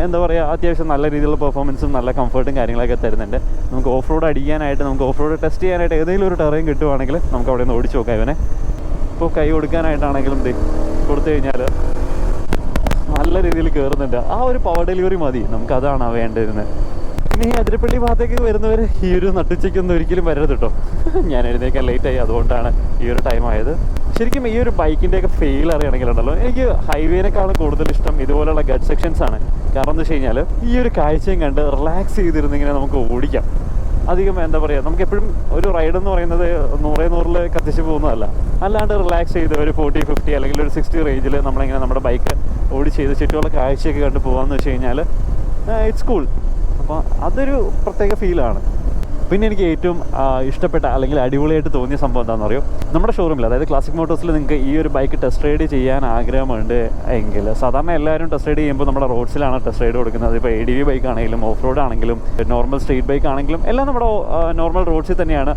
എന്താ പറയുക, അത്യാവശ്യം നല്ല രീതിയിലുള്ള പെർഫോമൻസും നല്ല കംഫർട്ടും കാര്യങ്ങളൊക്കെ തരുന്നുണ്ട്. നമുക്ക് ഓഫ് റോഡ് അടിക്കാനായിട്ട്, നമുക്ക് ഓഫ് റോഡ് ടെസ്റ്റ് ചെയ്യാനായിട്ട് ഏതെങ്കിലും ഒരു ടെറൈൻ കിട്ടുവാണെങ്കിൽ നമുക്ക് അവിടെ നിന്ന് ഓടിച്ച് നോക്കാം ഇവനെ. ഇപ്പോൾ കൈ കൊടുക്കാനായിട്ടാണെങ്കിലും കൊടുത്തു കഴിഞ്ഞാൽ നല്ല രീതിയിൽ കയറുന്നുണ്ട്. ആ ഒരു പവർ ഡെലിവറി മതി, നമുക്കതാണ് വേണ്ടിയിരുന്നത്. പിന്നെ ഈ അതിരപ്പള്ളി ഭാഗത്തേക്ക് വരുന്നവർ ഈ ഒരു നട്ടുച്ചയ്ക്കൊന്നും ഒരിക്കലും വരരുത് കേട്ടോ. ഞാൻ എഴുന്നേക്കാൻ ലേറ്റായി, അതുകൊണ്ടാണ് ഈ ഒരു ടൈം ആയത്. ശരിക്കും ഈ ഒരു ബൈക്കിൻ്റെയൊക്കെ ഫെയിൽ അറിയണമെങ്കിലുണ്ടല്ലോ, എനിക്ക് ഹൈവേനേക്കാളും കൂടുതൽ ഇഷ്ടം ഇതുപോലെയുള്ള ഗഡ് സെക്ഷൻസ് ആണ്. കാരണം എന്താ വെച്ച് കഴിഞ്ഞാൽ ഈ ഒരു കാഴ്ചയും കണ്ട് റിലാക്സ് ചെയ്തിരുന്നിങ്ങനെ നമുക്ക് ഓടിക്കാം. അധികം എന്താ പറയുക, നമുക്ക് എപ്പോഴും ഒരു റൈഡ് എന്ന് പറയുന്നത് 100 കത്തിച്ച് പോകുന്നതല്ല. അല്ലാണ്ട് റിലാക്സ് ചെയ്ത് ഒരു 40-50 അല്ലെങ്കിൽ ഒരു 60 റേഞ്ചിൽ നമ്മളിങ്ങനെ നമ്മുടെ ബൈക്ക് ഓടിച്ച് ചെയ്ത് ചുറ്റുമുള്ള കാഴ്ചയൊക്കെ കണ്ട് പോകാമെന്ന് വെച്ച് കഴിഞ്ഞാൽ ഇറ്റ്സ് കൂൾ. അപ്പോൾ അതൊരു പ്രത്യേക ഫീലാണ്. പിന്നെ എനിക്ക് ഏറ്റവും ഇഷ്ടപ്പെട്ട അല്ലെങ്കിൽ അടിപൊളിയായിട്ട് തോന്നിയ സംഭവം എന്താണെന്ന് അറിയോ, നമ്മുടെ ഷോറൂമിൽ, അതായത് ക്ലാസിക് മോട്ടോഴ്സിൽ നിങ്ങൾക്ക് ഈ ഒരു ബൈക്ക് ടെസ്റ്റ് റൈഡ് ചെയ്യാൻ ആഗ്രഹമുണ്ട് എങ്കിൽ, സാധാരണ എല്ലാവരും ടെസ്റ്റ് റൈഡ് ചെയ്യുമ്പോൾ നമ്മുടെ റോഡ്സിലാണ് ടെസ്റ്റ് റൈഡ് കൊടുക്കുന്നത്. ഇപ്പോൾ ADV ബൈക്ക് ആണെങ്കിലും ഓഫ് റോഡ് ആണെങ്കിലും നോർമൽ സ്ട്രീറ്റ് ബൈക്ക് ആണെങ്കിലും എല്ലാം നമ്മുടെ നോർമൽ റോഡ്സിൽ തന്നെയാണ്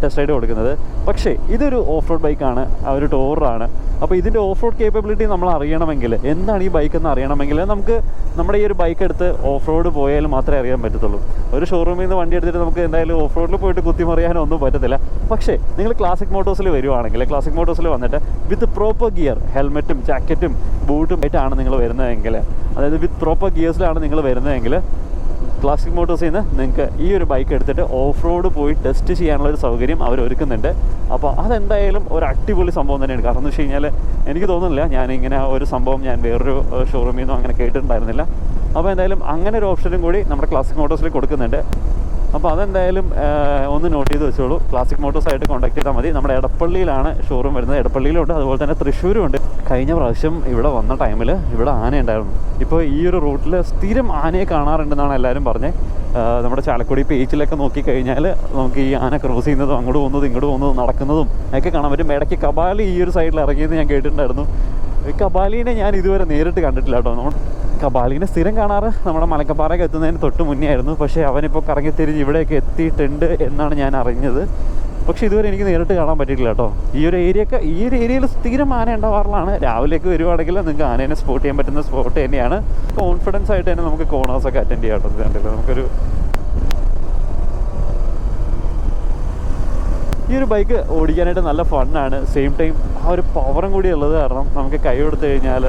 ടെസ്റ്റ് റൈഡ് കൊടുക്കുന്നത്. പക്ഷേ ഇതൊരു ഓഫ് റോഡ് ബൈക്കാണ്, ഒരു ടൂറാണ്. അപ്പോൾ ഇതിൻ്റെ ഓഫ് റോഡ് കേപ്പബിലിറ്റി നമ്മൾ അറിയണമെങ്കിൽ, എന്താണ് ഈ ബൈക്ക് എന്ന് അറിയണമെങ്കിൽ, നമുക്ക് നമ്മുടെ ഈ ഒരു ബൈക്ക് എടുത്ത് ഓഫ് റോഡ് പോയാൽ മാത്രമേ അറിയാൻ പറ്റത്തുള്ളൂ. ഒരു ഷോറൂമിൽ നിന്ന് വണ്ടി എടുത്തിട്ട് നമുക്ക് എന്തായാലും ഓഫ് റോഡിൽ പോയിട്ട് കുത്തിമറിയാനോ ഒന്നും പറ്റത്തില്ല. പക്ഷേ നിങ്ങൾ ക്ലാസിക് മോട്ടോഴ്സിൽ വരുവാണെങ്കിൽ, ക്ലാസിക് മോട്ടോഴ്സിൽ വന്നിട്ട് വിത്ത് പ്രോപ്പർ ഗിയർ, ഹെൽമെറ്റും ജാക്കറ്റും ബൂട്ടും ആയിട്ടാണ് നിങ്ങൾ വരുന്നതെങ്കിൽ, അതായത് വിത്ത് പ്രോപ്പർ ഗിയേഴ്സിലാണ് നിങ്ങൾ വരുന്നതെങ്കിൽ, ക്ലാസിക് മോട്ടോഴ്സിൽ നിന്ന് നിങ്ങൾക്ക് ഈ ഒരു ബൈക്ക് എടുത്തിട്ട് ഓഫ് റോഡ് പോയി ടെസ്റ്റ് ചെയ്യാനുള്ളൊരു സൗകര്യം അവർ ഒരുക്കുന്നുണ്ട്. അപ്പോൾ അതെന്തായാലും ഒരു അടിപൊളി സംഭവം തന്നെയാണ്. കാരണം എന്ന് വെച്ച് കഴിഞ്ഞാൽ എനിക്ക് തോന്നുന്നില്ല ഞാനിങ്ങനെ ഒരു സംഭവം ഞാൻ വേറൊരു ഷോറൂമിൽ നിന്നും അങ്ങനെ കേട്ടിട്ടുണ്ടായിരുന്നില്ല. അപ്പോൾ എന്തായാലും അങ്ങനെ ഒരു ഓപ്ഷനും കൂടി നമ്മുടെ ക്ലാസിക് മോട്ടോഴ്സിൽ കൊടുക്കുന്നുണ്ട്. അപ്പോൾ അതെന്തായാലും ഒന്ന് നോട്ട് ചെയ്ത് വെച്ചോളൂ. ക്ലാസിക് മോട്ടോഴ്സായിട്ട് കോൺടാക്ട് ചെയ്താൽ മതി. നമ്മുടെ എടപ്പള്ളിയിലാണ് ഷോറൂം വരുന്നത്. എടപ്പള്ളിയിലുണ്ട്, അതുപോലെ തന്നെ തൃശ്ശൂരും ഉണ്ട്. കഴിഞ്ഞ പ്രാവശ്യം ഇവിടെ വന്ന ടൈമിൽ ഇവിടെ ആന ഉണ്ടായിരുന്നു. ഇപ്പോൾ ഈ ഒരു റൂട്ടിൽ സ്ഥിരം ആനയെ കാണാറുണ്ടെന്നാണ് എല്ലാവരും പറഞ്ഞത്. നമ്മുടെ ചാലക്കുടി പേജിലൊക്കെ നോക്കിക്കഴിഞ്ഞാൽ നമുക്ക് ഈ ആന ക്രോസ് ചെയ്യുന്നതും അങ്ങോട്ട് പോകുന്നതും ഇങ്ങോട്ട് പോകുന്നതും നടക്കുന്നതും ഒക്കെ കാണാൻ പറ്റും. ഇടയ്ക്ക് കബാലി ഈ ഒരു സൈഡിൽ ഇറങ്ങിയത് ഞാൻ കേട്ടിട്ടുണ്ടായിരുന്നു. കബാലീനെ ഞാൻ ഇതുവരെ നേരിട്ട് കണ്ടിട്ടില്ല കേട്ടോ. നമ്മൾ കബാലീനെ സ്ഥിരം കാണാറ് നമ്മുടെ മലക്കപ്പാറയ്ക്ക് എത്തുന്നതിന് തൊട്ട് മുന്നേ ആയിരുന്നു. പക്ഷേ അവനിപ്പോൾ കറങ്ങിത്തിരിഞ്ഞ് ഇവിടെയൊക്കെ എത്തിയിട്ടുണ്ട് എന്നാണ് ഞാൻ അറിഞ്ഞത്. പക്ഷേ ഇതുവരെ എനിക്ക് നേരിട്ട് കാണാൻ പറ്റിയിട്ടില്ല കേട്ടോ. ഈ ഒരു ഏരിയയിൽ സ്ഥിരം ആന ഉണ്ടാവാറുള്ളതാണ്. രാവിലേക്ക് വരുവാണെങ്കിൽ നിങ്ങൾക്ക് ആനേനെ സ്പോട്ട് ചെയ്യാൻ പറ്റുന്ന സ്പോട്ട് തന്നെയാണ്. കോൺഫിഡൻസ് ആയിട്ട് തന്നെ നമുക്ക് കോണേഴ്സൊക്കെ അറ്റൻഡ് ചെയ്യാം കേട്ടോ. ഇത് കണ്ടില്ല, നമുക്കൊരു ഈ ഒരു ബൈക്ക് ഓടിക്കാനായിട്ട് നല്ല ഫണ്ണാണ്. സെയിം ടൈം ആ ഒരു പവറും കൂടി ഉള്ളത് കാരണം നമുക്ക് കൈ കൊടുത്തു കഴിഞ്ഞാൽ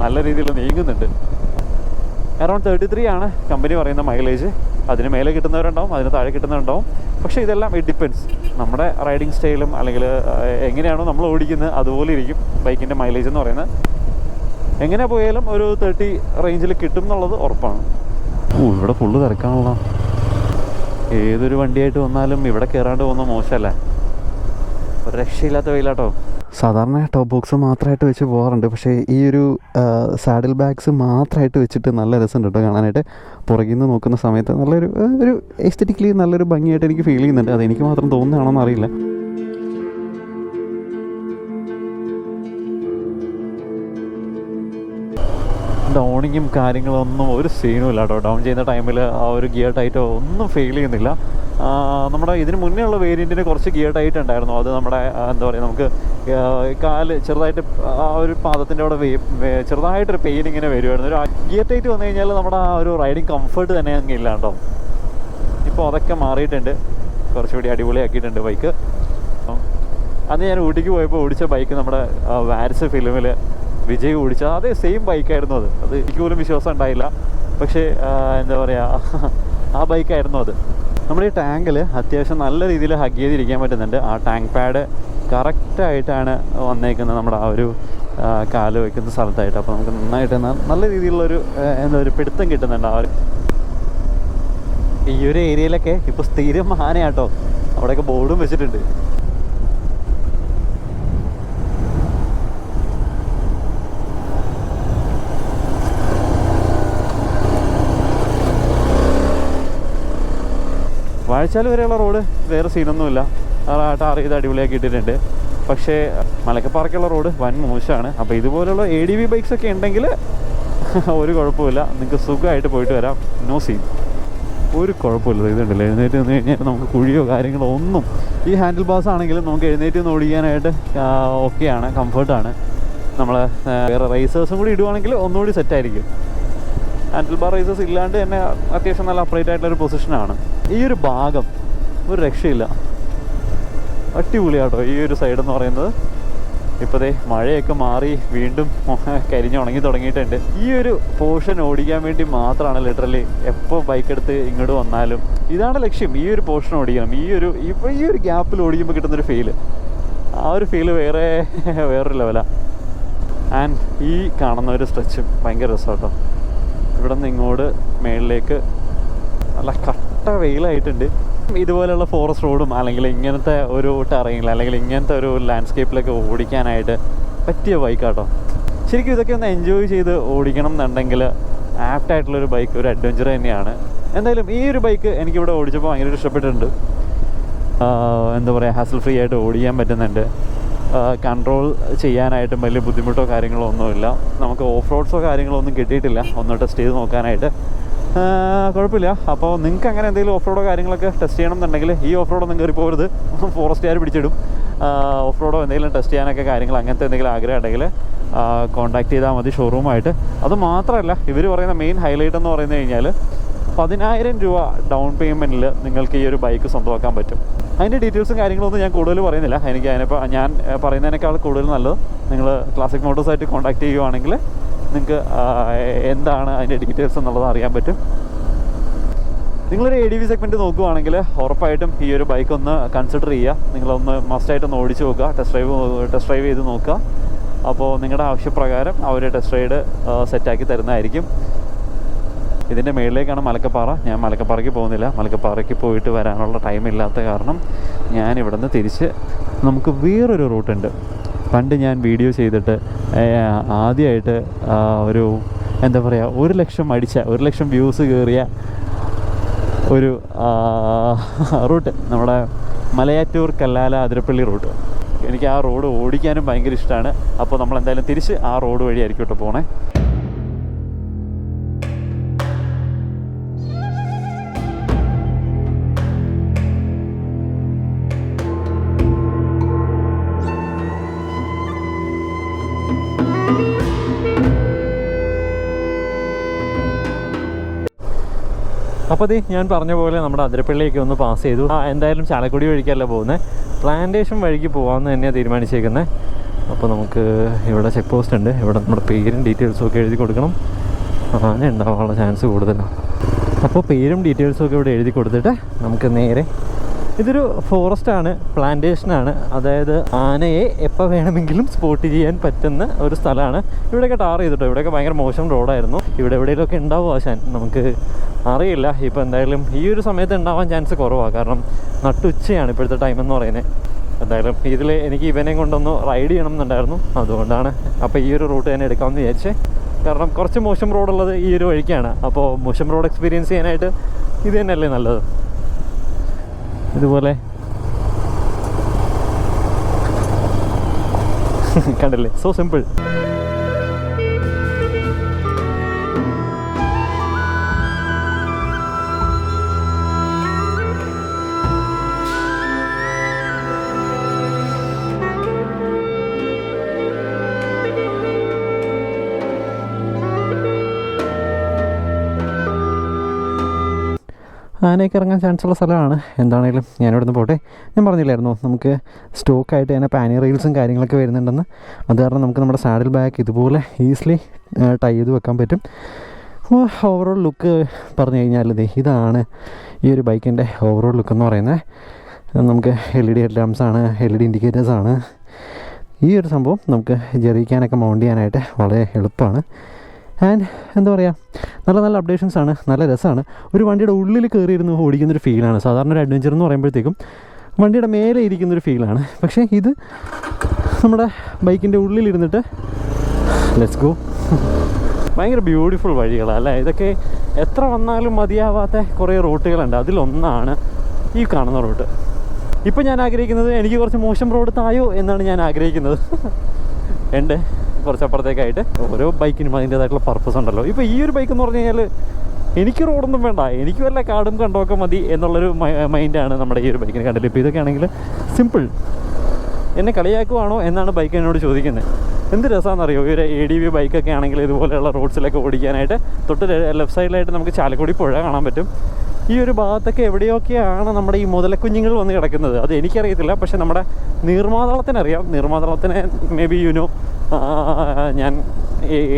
നല്ല രീതിയിൽ നീങ്ങുന്നുണ്ട്. അറൗണ്ട് 33 ആണ് കമ്പനി പറയുന്ന മൈലേജ്. അതിന് മേലെ കിട്ടുന്നവരുണ്ടാവും, അതിന് താഴെ കിട്ടുന്നവരുണ്ടാവും. പക്ഷേ ഇതെല്ലാം ഇറ്റ് ഡിപ്പെൻസ്. നമ്മുടെ റൈഡിങ് സ്റ്റൈലും അല്ലെങ്കിൽ എങ്ങനെയാണോ നമ്മൾ ഓടിക്കുന്നത് അതുപോലെ ഇരിക്കും ബൈക്കിൻ്റെ മൈലേജ് എന്ന് പറയുന്നത്. എങ്ങനെ പോയാലും ഒരു 30 റേഞ്ചിൽ കിട്ടും എന്നുള്ളത് ഉറപ്പാണ്. ഇവിടെ ഫുള്ള് തിരക്കാണല്ലോ. ഏതൊരു വണ്ടിയായിട്ട് വന്നാലും ഇവിടെ കയറാണ്ട് പോകുന്ന മോശമല്ലേ. ഒരു രക്ഷയില്ലാത്ത വെയിലാട്ടോ. സാധാരണ ടോപ്പ് ബോക്സ് മാത്രമായിട്ട് വെച്ച് പോകാറുണ്ട്. പക്ഷേ ഈ ഒരു സാഡിൽ ബാഗ്സ് മാത്രമായിട്ട് വെച്ചിട്ട് നല്ല രസമുണ്ട് കേട്ടോ കാണാനായിട്ട്. പുറകിൽ നിന്ന് നോക്കുന്ന സമയത്ത് ഒരു എസ്തെറ്റിക്കലി നല്ലൊരു ഭംഗിയായിട്ട് എനിക്ക് ഫീൽ ചെയ്യുന്നുണ്ട്. അതെനിക്ക് മാത്രം തോന്നുന്നതാണോന്ന് അറിയില്ല. ഡൗണിങ്ങും കാര്യങ്ങളൊന്നും ഒരു സീനും ഇല്ല കേട്ടോ. ഡൗൺ ചെയ്യുന്ന ടൈമിൽ ആ ഒരു ഗിയർ ടൈറ്റോ ഒന്നും ഫെയിൽ ചെയ്യുന്നില്ല. നമ്മുടെ ഇതിന് മുന്നേ ഉള്ള വേരിയൻറ്റിന് കുറച്ച് ഗിയർ ടൈറ്റ് ഉണ്ടായിരുന്നു. അത് നമ്മുടെ എന്താ പറയുക, നമുക്ക് കാല് ചെറുതായിട്ട് ആ ഒരു പാദത്തിൻ്റെ അവിടെ ചെറുതായിട്ടൊരു പെയിൻ ഇങ്ങനെ വരുമായിരുന്നു. ഒരു ഗിയർ ടൈറ്റ് വന്നു കഴിഞ്ഞാൽ നമ്മുടെ ആ ഒരു റൈഡിങ് കംഫർട്ട് തന്നെ അങ്ങ് ഇല്ല കേട്ടോ. ഇപ്പോൾ അതൊക്കെ മാറിയിട്ടുണ്ട്, കുറച്ചുകൂടി അടിപൊളിയാക്കിയിട്ടുണ്ട് ബൈക്ക്. അന്ന് ഞാൻ ഊട്ടിക്ക് പോയപ്പോൾ ഓടിച്ച ബൈക്ക് നമ്മുടെ വാരിസ് ഫിലിമിൽ വിജയ് ഓടിച്ച അതേ സെയിം ബൈക്കായിരുന്നു. അത് എനിക്ക് പോലും വിശ്വാസം ഉണ്ടായില്ല. പക്ഷേ എന്താ പറയുക, ആ ബൈക്കായിരുന്നു അത്. നമ്മുടെ ഈ ടാങ്കിൽ അത്യാവശ്യം നല്ല രീതിയിൽ ഹഗ് ചെയ്തിരിക്കാൻ പറ്റുന്നുണ്ട്. ആ ടാങ്ക് പാഡ് കറക്റ്റായിട്ടാണ് വന്നേക്കുന്നത് നമ്മുടെ ആ ഒരു കാല് വയ്ക്കുന്ന സ്ഥലത്തായിട്ട്. അപ്പോൾ നമുക്ക് നന്നായിട്ട് നല്ല രീതിയിലുള്ളൊരു ഒരു പിടുത്തം കിട്ടുന്നുണ്ട്. ആ ഒരു ഈ ഒരു ഏരിയയിലൊക്കെ ഇപ്പോൾ സ്ഥിരം ആനയാട്ടോ. അവിടെയൊക്കെ ബോർഡും വെച്ചിട്ടുണ്ട്. വാഴച്ചാൽ വരെയുള്ള റോഡ് വേറെ സീനൊന്നുമില്ല, ടാർ ചെയ്ത് അടിപൊളിയാക്കി ഇട്ടിട്ടുണ്ട്. പക്ഷേ മലക്കപ്പാറയ്ക്കുള്ള റോഡ് വൻ മോശമാണ്. അപ്പോൾ ഇതുപോലുള്ള ADV ബൈക്സൊക്കെ ഉണ്ടെങ്കിൽ ഒരു കുഴപ്പമില്ല, നിങ്ങൾക്ക് സുഖമായിട്ട് പോയിട്ട് വരാം. നോ സീൻ, ഒരു കുഴപ്പമില്ല. ഇതുണ്ടല്ലോ, എഴുന്നേറ്റ് നിന്ന് കഴിഞ്ഞാൽ നമുക്ക് കുഴിയോ കാര്യങ്ങളോ ഒന്നും. ഈ ഹാൻഡിൽ ബാസ് ആണെങ്കിലും നമുക്ക് എഴുന്നേറ്റ് നിന്ന് ഓടിക്കാനായിട്ട് ഓക്കെയാണ്, കംഫർട്ടാണ്. നമ്മൾ വേറെ റൈസേഴ്സും കൂടി ഇടുവാണെങ്കിൽ ഒന്നുകൂടി സെറ്റായിരിക്കും. ഹാൻഡിൽ ബാർ റൈസേഴ്സ് ഇല്ലാണ്ട് തന്നെ അത്യാവശ്യം നല്ല അപ്രൈറ്റ് ആയിട്ടുള്ളൊരു പൊസിഷനാണ്. ഈ ഒരു ഭാഗം ഒരു രക്ഷയില്ല, അടിപൊളിയാട്ടോ ഈ ഒരു സൈഡെന്ന് പറയുന്നത്. ഇപ്പോഴത്തെ മഴയൊക്കെ മാറി വീണ്ടും കരിഞ്ഞുണങ്ങി തുടങ്ങിയിട്ടുണ്ട്. ഈ ഒരു പോർഷൻ ഓടിക്കാൻ വേണ്ടി മാത്രമാണ് ലിറ്ററലി എപ്പോൾ ബൈക്ക് എടുത്ത് ഇങ്ങോട്ട് വന്നാലും ഇതാണ് ലക്ഷ്യം, ഈ ഒരു പോർഷൻ ഓടിക്കണം. ഈ ഒരു ഗ്യാപ്പിൽ ഓടിക്കുമ്പോൾ കിട്ടുന്നൊരു ഫീല്, ആ ഒരു ഫീല് വേറൊരു ലെവലാണ്. ആൻഡ് ഈ കാണുന്ന ഒരു സ്ട്രെച്ചും ഭയങ്കര രസമാട്ടോ. ഇവിടെ നിന്ന് ഇങ്ങോട്ട് മേളിലേക്ക് നല്ല കട്ട വെയിലായിട്ടുണ്ട്. ഇതുപോലെയുള്ള ഫോറസ്റ്റ് റോഡും അല്ലെങ്കിൽ ഇങ്ങനത്തെ ഒരു ടെറൈനിൽ അല്ലെങ്കിൽ ഇങ്ങനത്തെ ഒരു ലാൻഡ്സ്കേപ്പിലൊക്കെ ഓടിക്കാനായിട്ട് പറ്റിയ ബൈക്കാട്ടോ. ശരിക്കും ഇതൊക്കെ ഒന്ന് എൻജോയ് ചെയ്ത് ഓടിക്കണം എന്നുണ്ടെങ്കിൽ ആപ്റ്റായിട്ടുള്ളൊരു ബൈക്ക് ഒരു അഡ്വഞ്ചർ തന്നെയാണ്. എന്തായാലും ഈ ഒരു ബൈക്ക് എനിക്കിവിടെ ഓടിച്ചപ്പോൾ ഭയങ്കര ഇഷ്ടപ്പെട്ടിട്ടുണ്ട്. എന്താ പറയുക, ഹാസൽ ഫ്രീ ആയിട്ട് ഓടിക്കാൻ പറ്റുന്നുണ്ട്. കൺട്രോൾ ചെയ്യാനായിട്ടും വലിയ ബുദ്ധിമുട്ടോ കാര്യങ്ങളോ ഒന്നുമില്ല. നമുക്ക് ഓഫ് റോഡ്സോ കാര്യങ്ങളോ ഒന്നും കിട്ടിയിട്ടില്ല ഒന്ന് ടെസ്റ്റ് ചെയ്ത് നോക്കാനായിട്ട്. കുഴപ്പമില്ല. അപ്പോൾ നിങ്ങൾക്ക് അങ്ങനെ എന്തെങ്കിലും ഓഫ് റോഡോ കാര്യങ്ങളൊക്കെ ടെസ്റ്റ് ചെയ്യണം എന്നുണ്ടെങ്കിൽ ഈ ഓഫ് റോഡൊന്നും കയറി പോകരുത്, ഫോറസ്റ്റുകാർ പിടിച്ചിടും. ഓഫ് റോഡോ എന്തെങ്കിലും ടെസ്റ്റ് ചെയ്യാനൊക്കെ കാര്യങ്ങൾ അങ്ങനത്തെ എന്തെങ്കിലും ആഗ്രഹം ഉണ്ടെങ്കിൽ കോൺടാക്ട് ചെയ്താൽ മതി ഷോറൂമായിട്ട്. അത് മാത്രമല്ല, ഇവർ പറയുന്ന മെയിൻ ഹൈലൈറ്റ് എന്ന് പറയുന്നത് കഴിഞ്ഞാൽ 10,000 രൂപ ഡൗൺ പേയ്മെൻറ്റിൽ നിങ്ങൾക്ക് ഈ ഒരു ബൈക്ക് സ്വന്തമാക്കാൻ പറ്റും. അതിൻ്റെ ഡീറ്റെയിൽസും കാര്യങ്ങളൊന്നും ഞാൻ കൂടുതൽ പറയുന്നില്ല. എനിക്ക് അതിനിപ്പോൾ ഞാൻ പറയുന്നതിനേക്കാൾ കൂടുതൽ നല്ലത് നിങ്ങൾ ക്ലാസിക് മോട്ടോഴ്സായിട്ട് കോൺടാക്ട് ചെയ്യുവാണെങ്കിൽ നിങ്ങൾക്ക് എന്താണ് അതിൻ്റെ ഡീറ്റെയിൽസ് എന്നുള്ളത് അറിയാൻ പറ്റും. നിങ്ങളൊരു ADV സെഗ്മെൻറ്റ് നോക്കുകയാണെങ്കിൽ ഉറപ്പായിട്ടും ഈ ഒരു ബൈക്ക് ഒന്ന് കൺസിഡർ ചെയ്യുക. നിങ്ങളൊന്ന് മസ്റ്റായിട്ടൊന്ന് ഓടിച്ച് നോക്കുക, ടെസ്റ്റ് ഡ്രൈവ് ചെയ്ത് നോക്കുക. അപ്പോൾ നിങ്ങളുടെ ആവശ്യപ്രകാരം അവർ ടെസ്റ്റ് റൈഡ് സെറ്റാക്കി തരുന്നതായിരിക്കും. ഇതിൻ്റെ മേളിലേക്കാണ് മലക്കപ്പാറ. ഞാൻ മലക്കപ്പാറയ്ക്ക് പോകുന്നില്ല. മലക്കപ്പാറയ്ക്ക് പോയിട്ട് വരാനുള്ള ടൈം ഇല്ലാത്ത കാരണം ഞാൻ ഇവിടെ നിന്ന് തിരിച്ച് നമുക്ക് വേറൊരു റൂട്ടുണ്ട്. പണ്ട് ഞാൻ വീഡിയോ ചെയ്തിട്ട് ആദ്യമായിട്ട് ഒരു എന്താ പറയുക 1 ലക്ഷം വ്യൂസ് കയറിയ ഒരു റൂട്ട്, നമ്മുടെ മലയാറ്റൂർ കല്ലാല അതിരപ്പള്ളി റൂട്ട്. എനിക്ക് ആ റോഡ് ഓടിക്കാനും ഭയങ്കര ഇഷ്ടമാണ്. അപ്പോൾ നമ്മളെന്തായാലും തിരിച്ച് ആ റോഡ് വഴിയായിരിക്കും കേട്ടോ പോണേ. അപ്പോൾ ഞാൻ പറഞ്ഞ പോലെ നമ്മുടെ അതിരപ്പള്ളിയൊക്കെ ഒന്ന് പാസ് ചെയ്തു. എന്തായാലും ചാലക്കുടി വഴിക്കല്ല പോകുന്നത്, പ്ലാന്റേഷൻ വഴിക്ക് പോകാമെന്ന് തന്നെയാണ് തീരുമാനിച്ചേക്കുന്നത്. അപ്പോൾ നമുക്ക് ഇവിടെ ചെക്ക് പോസ്റ്റ് ഉണ്ട്. ഇവിടെ നമ്മുടെ പേരും ഡീറ്റെയിൽസും ഒക്കെ എഴുതി കൊടുക്കണം. ആന ഉണ്ടാവാനുള്ള ചാൻസ് കൂടുതലാണ്. അപ്പോൾ പേരും ഡീറ്റെയിൽസും ഒക്കെ ഇവിടെ എഴുതി കൊടുത്തിട്ട് നമുക്ക് നേരെ, ഇതൊരു ഫോറസ്റ്റാണ്, പ്ലാന്റേഷനാണ്. അതായത് ആനയെ എപ്പോൾ വേണമെങ്കിലും സ്പോട്ട് ചെയ്യാൻ പറ്റുന്ന ഒരു സ്ഥലമാണ്. ഇവിടെയൊക്കെ ടാർ ചെയ്തിട്ടോ. ഇവിടെയൊക്കെ ഭയങ്കര മോശം റോഡായിരുന്നു. ഇവിടെ എവിടെയെങ്കിലുമൊക്കെ ഉണ്ടാവും ആശാൻ, നമുക്ക് അറിയില്ല. ഇപ്പോൾ എന്തായാലും ഈ ഒരു സമയത്ത് ഉണ്ടാവാൻ ചാൻസ് കുറവാണ്. കാരണം നട്ടുച്ചയാണ് ഇപ്പോഴത്തെ ടൈം എന്ന് പറയുന്നത്. എന്തായാലും ഇതിൽ എനിക്ക് ഇവനെ കൊണ്ടൊന്ന് റൈഡ് ചെയ്യണം എന്നുണ്ടായിരുന്നു. അതുകൊണ്ടാണ് അപ്പോൾ ഈ ഒരു റൂട്ട് തന്നെ എടുക്കാമെന്ന് വിചാരിച്ചേ. കാരണം കുറച്ച് മോശം റോഡുള്ളത് ഈ ഒരു വഴിക്കാണ്. അപ്പോൾ മോശം റോഡ് എക്സ്പീരിയൻസ് ചെയ്യാനായിട്ട് ഇത് തന്നെയല്ലേ നല്ലത്. ഇതുപോലെ കണ്ടില്ലേ, സോ സിമ്പിൾ. ആനയൊക്കെ ഇറങ്ങാൻ ചാൻസുള്ള സ്ഥലമാണ്. എന്താണെങ്കിലും ഞാനിവിടെ നിന്ന് പോട്ടെ. ഞാൻ പറഞ്ഞില്ലായിരുന്നു നമുക്ക് സ്റ്റോക്കായിട്ട് തന്നെ പാനി റെയിൽസും കാര്യങ്ങളൊക്കെ വരുന്നുണ്ടെന്ന്. അത് കാരണം നമുക്ക് നമ്മുടെ സാഡിൽ ബാഗ് ഇതുപോലെ ഈസിലി ടൈ ചെയ്ത് വെക്കാൻ പറ്റും. ഓവറോൾ ലുക്ക് പറഞ്ഞു കഴിഞ്ഞാൽ ഇതാണ് ഈ ഒരു ബൈക്കിൻ്റെ ഓവറോൾ ലുക്ക് എന്ന് പറയുന്നത്. നമുക്ക് LED ഹെഡ് ലാംപ്സാണ്, LED ഇൻഡിക്കേറ്റേഴ്സാണ്. ഈ ഒരു സംഭവം നമുക്ക് ജെറിക്കാനൊക്കെ മൗണ്ട് ചെയ്യാനായിട്ട് വളരെ എളുപ്പമാണ്. ആൻഡ് എന്താ പറയുക, നല്ല നല്ല അപ്ഡേഷൻസ് ആണ്, നല്ല രസമാണ്. ഒരു വണ്ടിയുടെ ഉള്ളിൽ കയറിയിരുന്ന് ഓടിക്കുന്നൊരു ഫീലാണ്. സാധാരണ ഒരു അഡ്വഞ്ചർ എന്ന് പറയുമ്പോഴത്തേക്കും വണ്ടിയുടെ മേലെ ഇരിക്കുന്നൊരു ഫീലാണ്. പക്ഷേ ഇത് നമ്മുടെ ബൈക്കിൻ്റെ ഉള്ളിലിരുന്നിട്ട് ലെറ്റ്സ് ഗോ. ഭയങ്കര ബ്യൂട്ടിഫുൾ വഴികളാണ് അല്ലേ. ഇതൊക്കെ എത്ര വന്നാലും മതിയാവാത്ത കുറേ റൂട്ടുകളുണ്ട്. അതിലൊന്നാണ് ഈ കാണുന്ന റൂട്ട്. ഇപ്പം ഞാൻ ആഗ്രഹിക്കുന്നത് എനിക്ക് കുറച്ച് മോശം റോഡ് തായോ എന്നാണ് ഞാൻ ആഗ്രഹിക്കുന്നത്. ഉണ്ട് കുറച്ചപ്പുറത്തേക്കായിട്ട്. ഓരോ ബൈക്കിനും അതിൻ്റേതായിട്ടുള്ള പർപ്പസ് ഉണ്ടല്ലോ. ഇപ്പോൾ ഈ ഒരു ബൈക്ക് എന്ന് പറഞ്ഞു കഴിഞ്ഞാൽ എനിക്ക് റോഡൊന്നും വേണ്ട, എനിക്ക് വല്ല കാടും കണ്ടൊക്കെ മതി എന്നുള്ളൊരു മൈൻഡാണ് നമ്മുടെ ഈ ഒരു ബൈക്കിന്. കണ്ടില്ല ഇപ്പോൾ ഇതൊക്കെ ആണെങ്കിൽ സിമ്പിൾ എന്നെ കളിയാക്കുവാണോ എന്നാണ് ബൈക്ക് എന്നോട് ചോദിക്കുന്നത്. എന്ത് രസമാണെന്നറിയോ ഈ ഒരു ADV ബൈക്കൊക്കെ ആണെങ്കിൽ ഇതുപോലെയുള്ള റോഡ്സിലൊക്കെ ഓടിക്കാനായിട്ട്. തൊട്ട് ലെഫ്റ്റ് സൈഡിലായിട്ട് നമുക്ക് ചാലക്കുടി പുഴ കാണാൻ പറ്റും. ഈ ഒരു ഭാഗത്തൊക്കെ എവിടെയൊക്കെയാണ് നമ്മുടെ ഈ മുതലക്കുഞ്ഞുങ്ങൾ വന്ന് കിടക്കുന്നത് അത് എനിക്കറിയത്തില്ല. പക്ഷേ നമ്മുടെ നീർമാതളത്തിനറിയാം. നീർമാതളത്തിനെ മേ ബി ഞാൻ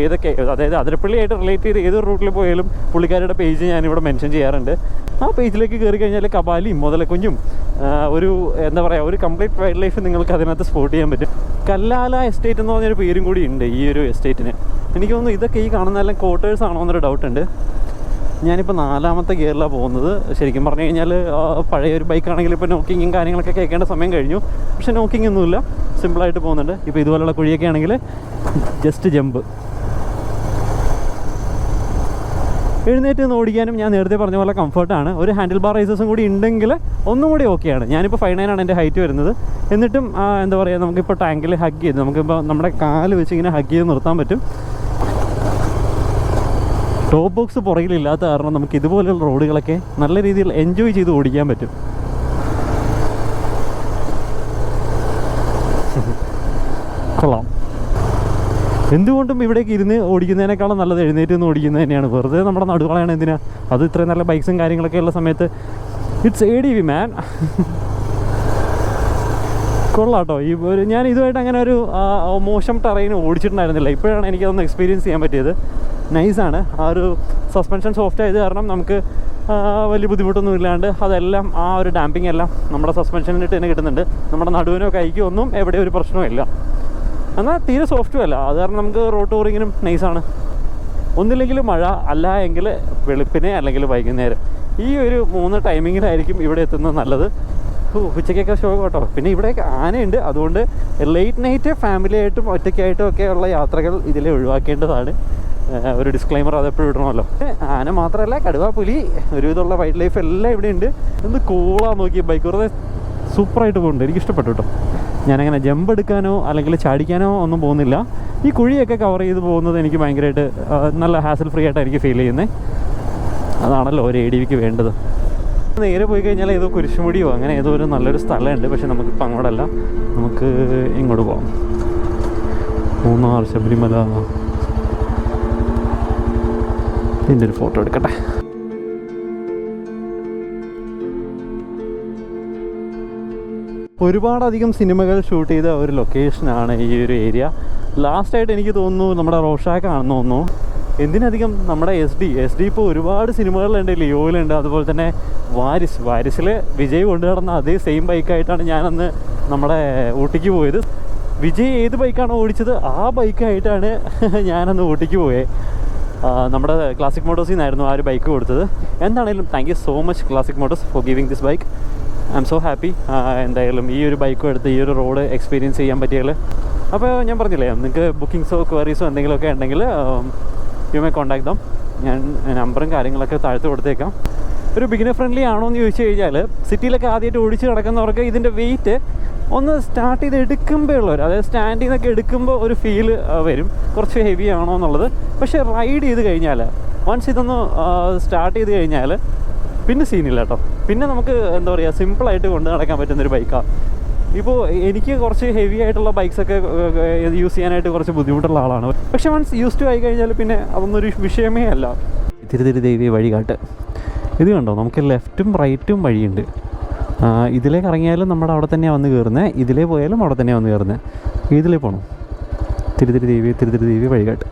ഏതൊക്കെ, അതായത് അതിരപ്പള്ളിയായിട്ട് റിലേറ്റ് ചെയ്ത് ഏതൊരു റൂട്ടിൽ പോയാലും പുള്ളിക്കാരുടെ പേജ് ഞാനിവിടെ മെൻഷൻ ചെയ്യാറുണ്ട്. ആ പേജിലേക്ക് കയറി കഴിഞ്ഞാൽ കപാലിയും മുതലക്കുഞ്ഞും ഒരു എന്താ പറയുക, ഒരു കംപ്ലീറ്റ് വൈൽഡ് ലൈഫ് നിങ്ങൾക്ക് അതിനകത്ത് സ്പോട്ട് ചെയ്യാൻ പറ്റും. കല്ലാല എസ്റ്റേറ്റ് എന്ന് പറഞ്ഞൊരു പേരും കൂടി ഉണ്ട് ഈ ഒരു എസ്റ്റേറ്റിന്. എനിക്ക് തോന്നുന്നു ഇതൊക്കെ ഈ കാണുന്നതെല്ലാം ക്വാർട്ടേഴ്സ് ആണോ എന്നൊരു ഡൗട്ടുണ്ട്. ഞാനിപ്പോൾ 4ാമത്തെ ഗിയറിലാണ് പോകുന്നത്. ശരിക്കും പറഞ്ഞു കഴിഞ്ഞാൽ പഴയൊരു ബൈക്കാണെങ്കിൽ ഇപ്പോൾ നോക്കിങ്ങും കാര്യങ്ങളൊക്കെ കേൾക്കേണ്ട സമയം കഴിഞ്ഞു. പക്ഷേ നോക്കിംഗ് ഒന്നുമില്ല, സിമ്പിളായിട്ട് പോകുന്നുണ്ട്. ഇപ്പോൾ ഇതുപോലുള്ള കുഴിയൊക്കെ ആണെങ്കിൽ ജസ്റ്റ് ജമ്പ്. എഴുന്നേറ്റ് നിന്ന് ഓടിക്കാനും ഞാൻ നേരത്തെ പറഞ്ഞ പോലെ കംഫർട്ടാണ്. ഒരു ഹാൻഡിൽ ബാർ റൈസസും കൂടി ഉണ്ടെങ്കിൽ ഒന്നും കൂടി ഓക്കെയാണ്. ഞാനിപ്പോൾ 5'9" ആണ് എൻ്റെ ഹൈറ്റ് വരുന്നത്. എന്നിട്ടും എന്താ പറയുക, നമുക്കിപ്പോൾ ടാങ്കിൽ ഹഗ് ചെയ്ത് നമുക്കിപ്പോൾ നമ്മുടെ കാല് വെച്ച് ഇങ്ങനെ ഹഗ് ചെയ്ത് നിർത്താൻ പറ്റും. ടോപ്പ് ബോക്സ് പുറകിലില്ലാത്ത കാരണം നമുക്ക് ഇതുപോലെയുള്ള റോഡുകളൊക്കെ നല്ല രീതിയിൽ എൻജോയ് ചെയ്ത് ഓടിക്കാൻ പറ്റും. കൊള്ളാം. എന്തുകൊണ്ടും ഇവിടേക്ക് ഇരുന്ന് ഓടിക്കുന്നതിനേക്കാളും നല്ലത് എഴുന്നേറ്റ് നിന്ന് ഓടിക്കുന്നത് തന്നെയാണ്. വെറുതെ നമ്മുടെ നടുകളാണ് എന്തിനാ, അത് ഇത്രയും നല്ല ബൈക്സും കാര്യങ്ങളൊക്കെ ഉള്ള സമയത്ത്. ഇറ്റ്സ് ADV മാൻ. കൊള്ളാട്ടോ. ഞാൻ ഇതുമായിട്ട് അങ്ങനെ ഒരു മോശം ടെറൈൻ ഓടിച്ചിട്ടുണ്ടായിരുന്നില്ല. ഇപ്പോഴാണ് എനിക്കതൊന്ന് എക്സ്പീരിയൻസ് ചെയ്യാൻ പറ്റിയത്. നൈസാണ്. ആ ഒരു സസ്പെൻഷൻ സോഫ്റ്റ് ആയത് കാരണം നമുക്ക് വലിയ ബുദ്ധിമുട്ടൊന്നും ഇല്ലാണ്ട് അതെല്ലാം ആ ഒരു ഡാമ്പിങ് എല്ലാം നമ്മുടെ സസ്പെൻഷനിലിട്ട് തന്നെ കിട്ടുന്നുണ്ട്. നമ്മുടെ നടുവിനോ കൈക്കോ ഒന്നും എവിടെ ഒരു പ്രശ്നമില്ല. എന്നാൽ തീരെ സോഫ്റ്റും അല്ല. അത് കാരണം നമുക്ക് റോഡ് ടൂറിങ്ങിനും നൈസാണ്. ഒന്നില്ലെങ്കിൽ മഴ, അല്ല എങ്കിൽ വെളുപ്പിനെ അല്ലെങ്കിൽ വൈകുന്നേരം. ഈ ഒരു 3 ടൈമിങ്ങിലായിരിക്കും ഇവിടെ എത്തുന്നത് നല്ലത്. ഉച്ചയ്ക്കൊക്കെ ഷോ കേട്ടോ. പിന്നെ ഇവിടെയൊക്കെ ആനയുണ്ട്. അതുകൊണ്ട് ലേറ്റ് നൈറ്റ് ഫാമിലിയായിട്ടും ഒറ്റയ്ക്കായിട്ടും ഒക്കെയുള്ള യാത്രകൾ ഇതിൽ ഒഴിവാക്കേണ്ടതാണ്. ഒരു ഡിസ്ക്ലൈമർ അതെപ്പോഴും ഇടണമല്ലോ. ആന മാത്രമല്ല, കടുവ, പുലി, ഒരുവിധമുള്ള വൈൽഡ് ലൈഫ് എല്ലാം ഇവിടെ ഉണ്ട്. എന്ത് കൂളാന്ന് നോക്കി ബൈക്ക് വെറുതെ സൂപ്പറായിട്ട് പോകുന്നുണ്ട്. എനിക്കിഷ്ടപ്പെട്ടു കേട്ടോ. ഞാനങ്ങനെ ജമ്പ് എടുക്കാനോ അല്ലെങ്കിൽ ചാടിക്കാനോ ഒന്നും പോകുന്നില്ല. ഈ കുഴിയൊക്കെ കവർ ചെയ്ത് പോകുന്നത് എനിക്ക് ഭയങ്കരമായിട്ട് നല്ല ഹാസൽ ഫ്രീ ആയിട്ടാണ് എനിക്ക് ഫീൽ ചെയ്യുന്നത്. അതാണല്ലോ ഒരു ADVക്ക് വേണ്ടത്. നേരെ പോയി കഴിഞ്ഞാൽ ഏതോ കുരിശുമുടിയോ അങ്ങനെ ഏതോ ഒരു നല്ലൊരു സ്ഥലമുണ്ട്. പക്ഷെ നമുക്കിപ്പോൾ അങ്ങോട്ടല്ല, നമുക്ക് ഇങ്ങോട്ട് പോകാം. മൂന്നാർ, ശബരിമല. ഇതിൻ്റെ ഒരു ഫോട്ടോ എടുക്കട്ടെ. ഒരുപാടധികം സിനിമകൾ ഷൂട്ട് ചെയ്ത ഒരു ലൊക്കേഷനാണ് ഈ ഒരു ഏരിയ. ലാസ്റ്റായിട്ട് എനിക്ക് തോന്നുന്നു നമ്മുടെ റോഷാക്കാണെന്ന് തോന്നുന്നു. എന്തിനധികം നമ്മുടെ എസ് ഡി ഇപ്പോൾ ഒരുപാട് സിനിമകളുണ്ട്. ലിയോയിലുണ്ട്, അതുപോലെ തന്നെ വാരിസിൽ വിജയ് കൊണ്ടു നടന്ന അതേ സെയിം ബൈക്കായിട്ടാണ് ഞാനന്ന് നമ്മുടെ ഊട്ടിക്ക് പോയത്. വിജയ് ഏത് ബൈക്കാണോ ഓടിച്ചത് ആ ബൈക്കായിട്ടാണ് ഞാനന്ന് ഊട്ടിക്ക് പോയത്. നമ്മുടെ ക്ലാസിക് മോട്ടോഴ്സിൽ നിന്നായിരുന്നു ആ ഒരു ബൈക്ക് കൊടുത്തത്. എന്താണെങ്കിലും thank you so much classic Motors four giving this bike. I M so happy. എന്തായാലും ഈ ഒരു ബൈക്കും എടുത്ത് ഈ ഒരു റോഡ് എക്സ്പീരിയൻസ് ചെയ്യാൻ പറ്റിയാൽ. അപ്പോൾ ഞാൻ പറഞ്ഞില്ലേ, നിങ്ങൾക്ക് ബുക്കിങ്സോ ക്വയറീസോ എന്തെങ്കിലുമൊക്കെ ഉണ്ടെങ്കിൽ യു മേ കോൺടാക്ട് ദം. ഞാൻ നമ്പറും കാര്യങ്ങളൊക്കെ താഴ്ത്ത് കൊടുത്തേക്കാം. ഒരു ബിഗിനർ ഫ്രണ്ട്ലി ആണോ എന്ന് ചോദിച്ചു കഴിഞ്ഞാൽ സിറ്റിയിലൊക്കെ ആദ്യമായിട്ട് ഓടിച്ച് കിടക്കുന്നവർക്ക് ഇതിൻ്റെ വെയിറ്റ് ഒന്ന് സ്റ്റാർട്ട് ചെയ്ത് എടുക്കുമ്പോൾ ഉള്ളവർ, അതായത് സ്റ്റാൻഡിൽ നിന്നൊക്കെ എടുക്കുമ്പോൾ ഒരു ഫീൽ വരും കുറച്ച് ഹെവി ആണോ എന്നുള്ളത്. പക്ഷേ റൈഡ് ചെയ്ത് കഴിഞ്ഞാൽ വൺസ് ഇതൊന്ന് സ്റ്റാർട്ട് ചെയ്ത് കഴിഞ്ഞാൽ പിന്നെ സീനില്ല കേട്ടോ. പിന്നെ നമുക്ക് എന്താ പറയുക, സിമ്പിളായിട്ട് കൊണ്ട് നടക്കാൻ പറ്റുന്നൊരു ബൈക്കാണ്. ഇപ്പോൾ എനിക്ക് കുറച്ച് ഹെവി ആയിട്ടുള്ള ബൈക്സൊക്കെ യൂസ് ചെയ്യാനായിട്ട് കുറച്ച് ബുദ്ധിമുട്ടുള്ള ആളാണ്. പക്ഷേ വൺസ് യൂസ് ടു ആയി കഴിഞ്ഞാൽ പിന്നെ അതൊന്നൊരു വിഷയമേ അല്ല. തിരുതിരി ദേവി വഴികാട്ട്. ഇത് കണ്ടോ, നമുക്ക് ലെഫ്റ്റും റൈറ്റും വഴിയുണ്ട്. ഇതിലേക്ക് ഇറങ്ങിയാലും നമ്മുടെ അവിടെ തന്നെയാണ് വന്ന് കയറുന്നത്, ഇതിലേ പോയാലും അവിടെ തന്നെയാണ് വന്ന് കയറുന്നത്. ഇതിലേ പോകണം. തിരുതിരി ദേവി വഴികാട്ട്.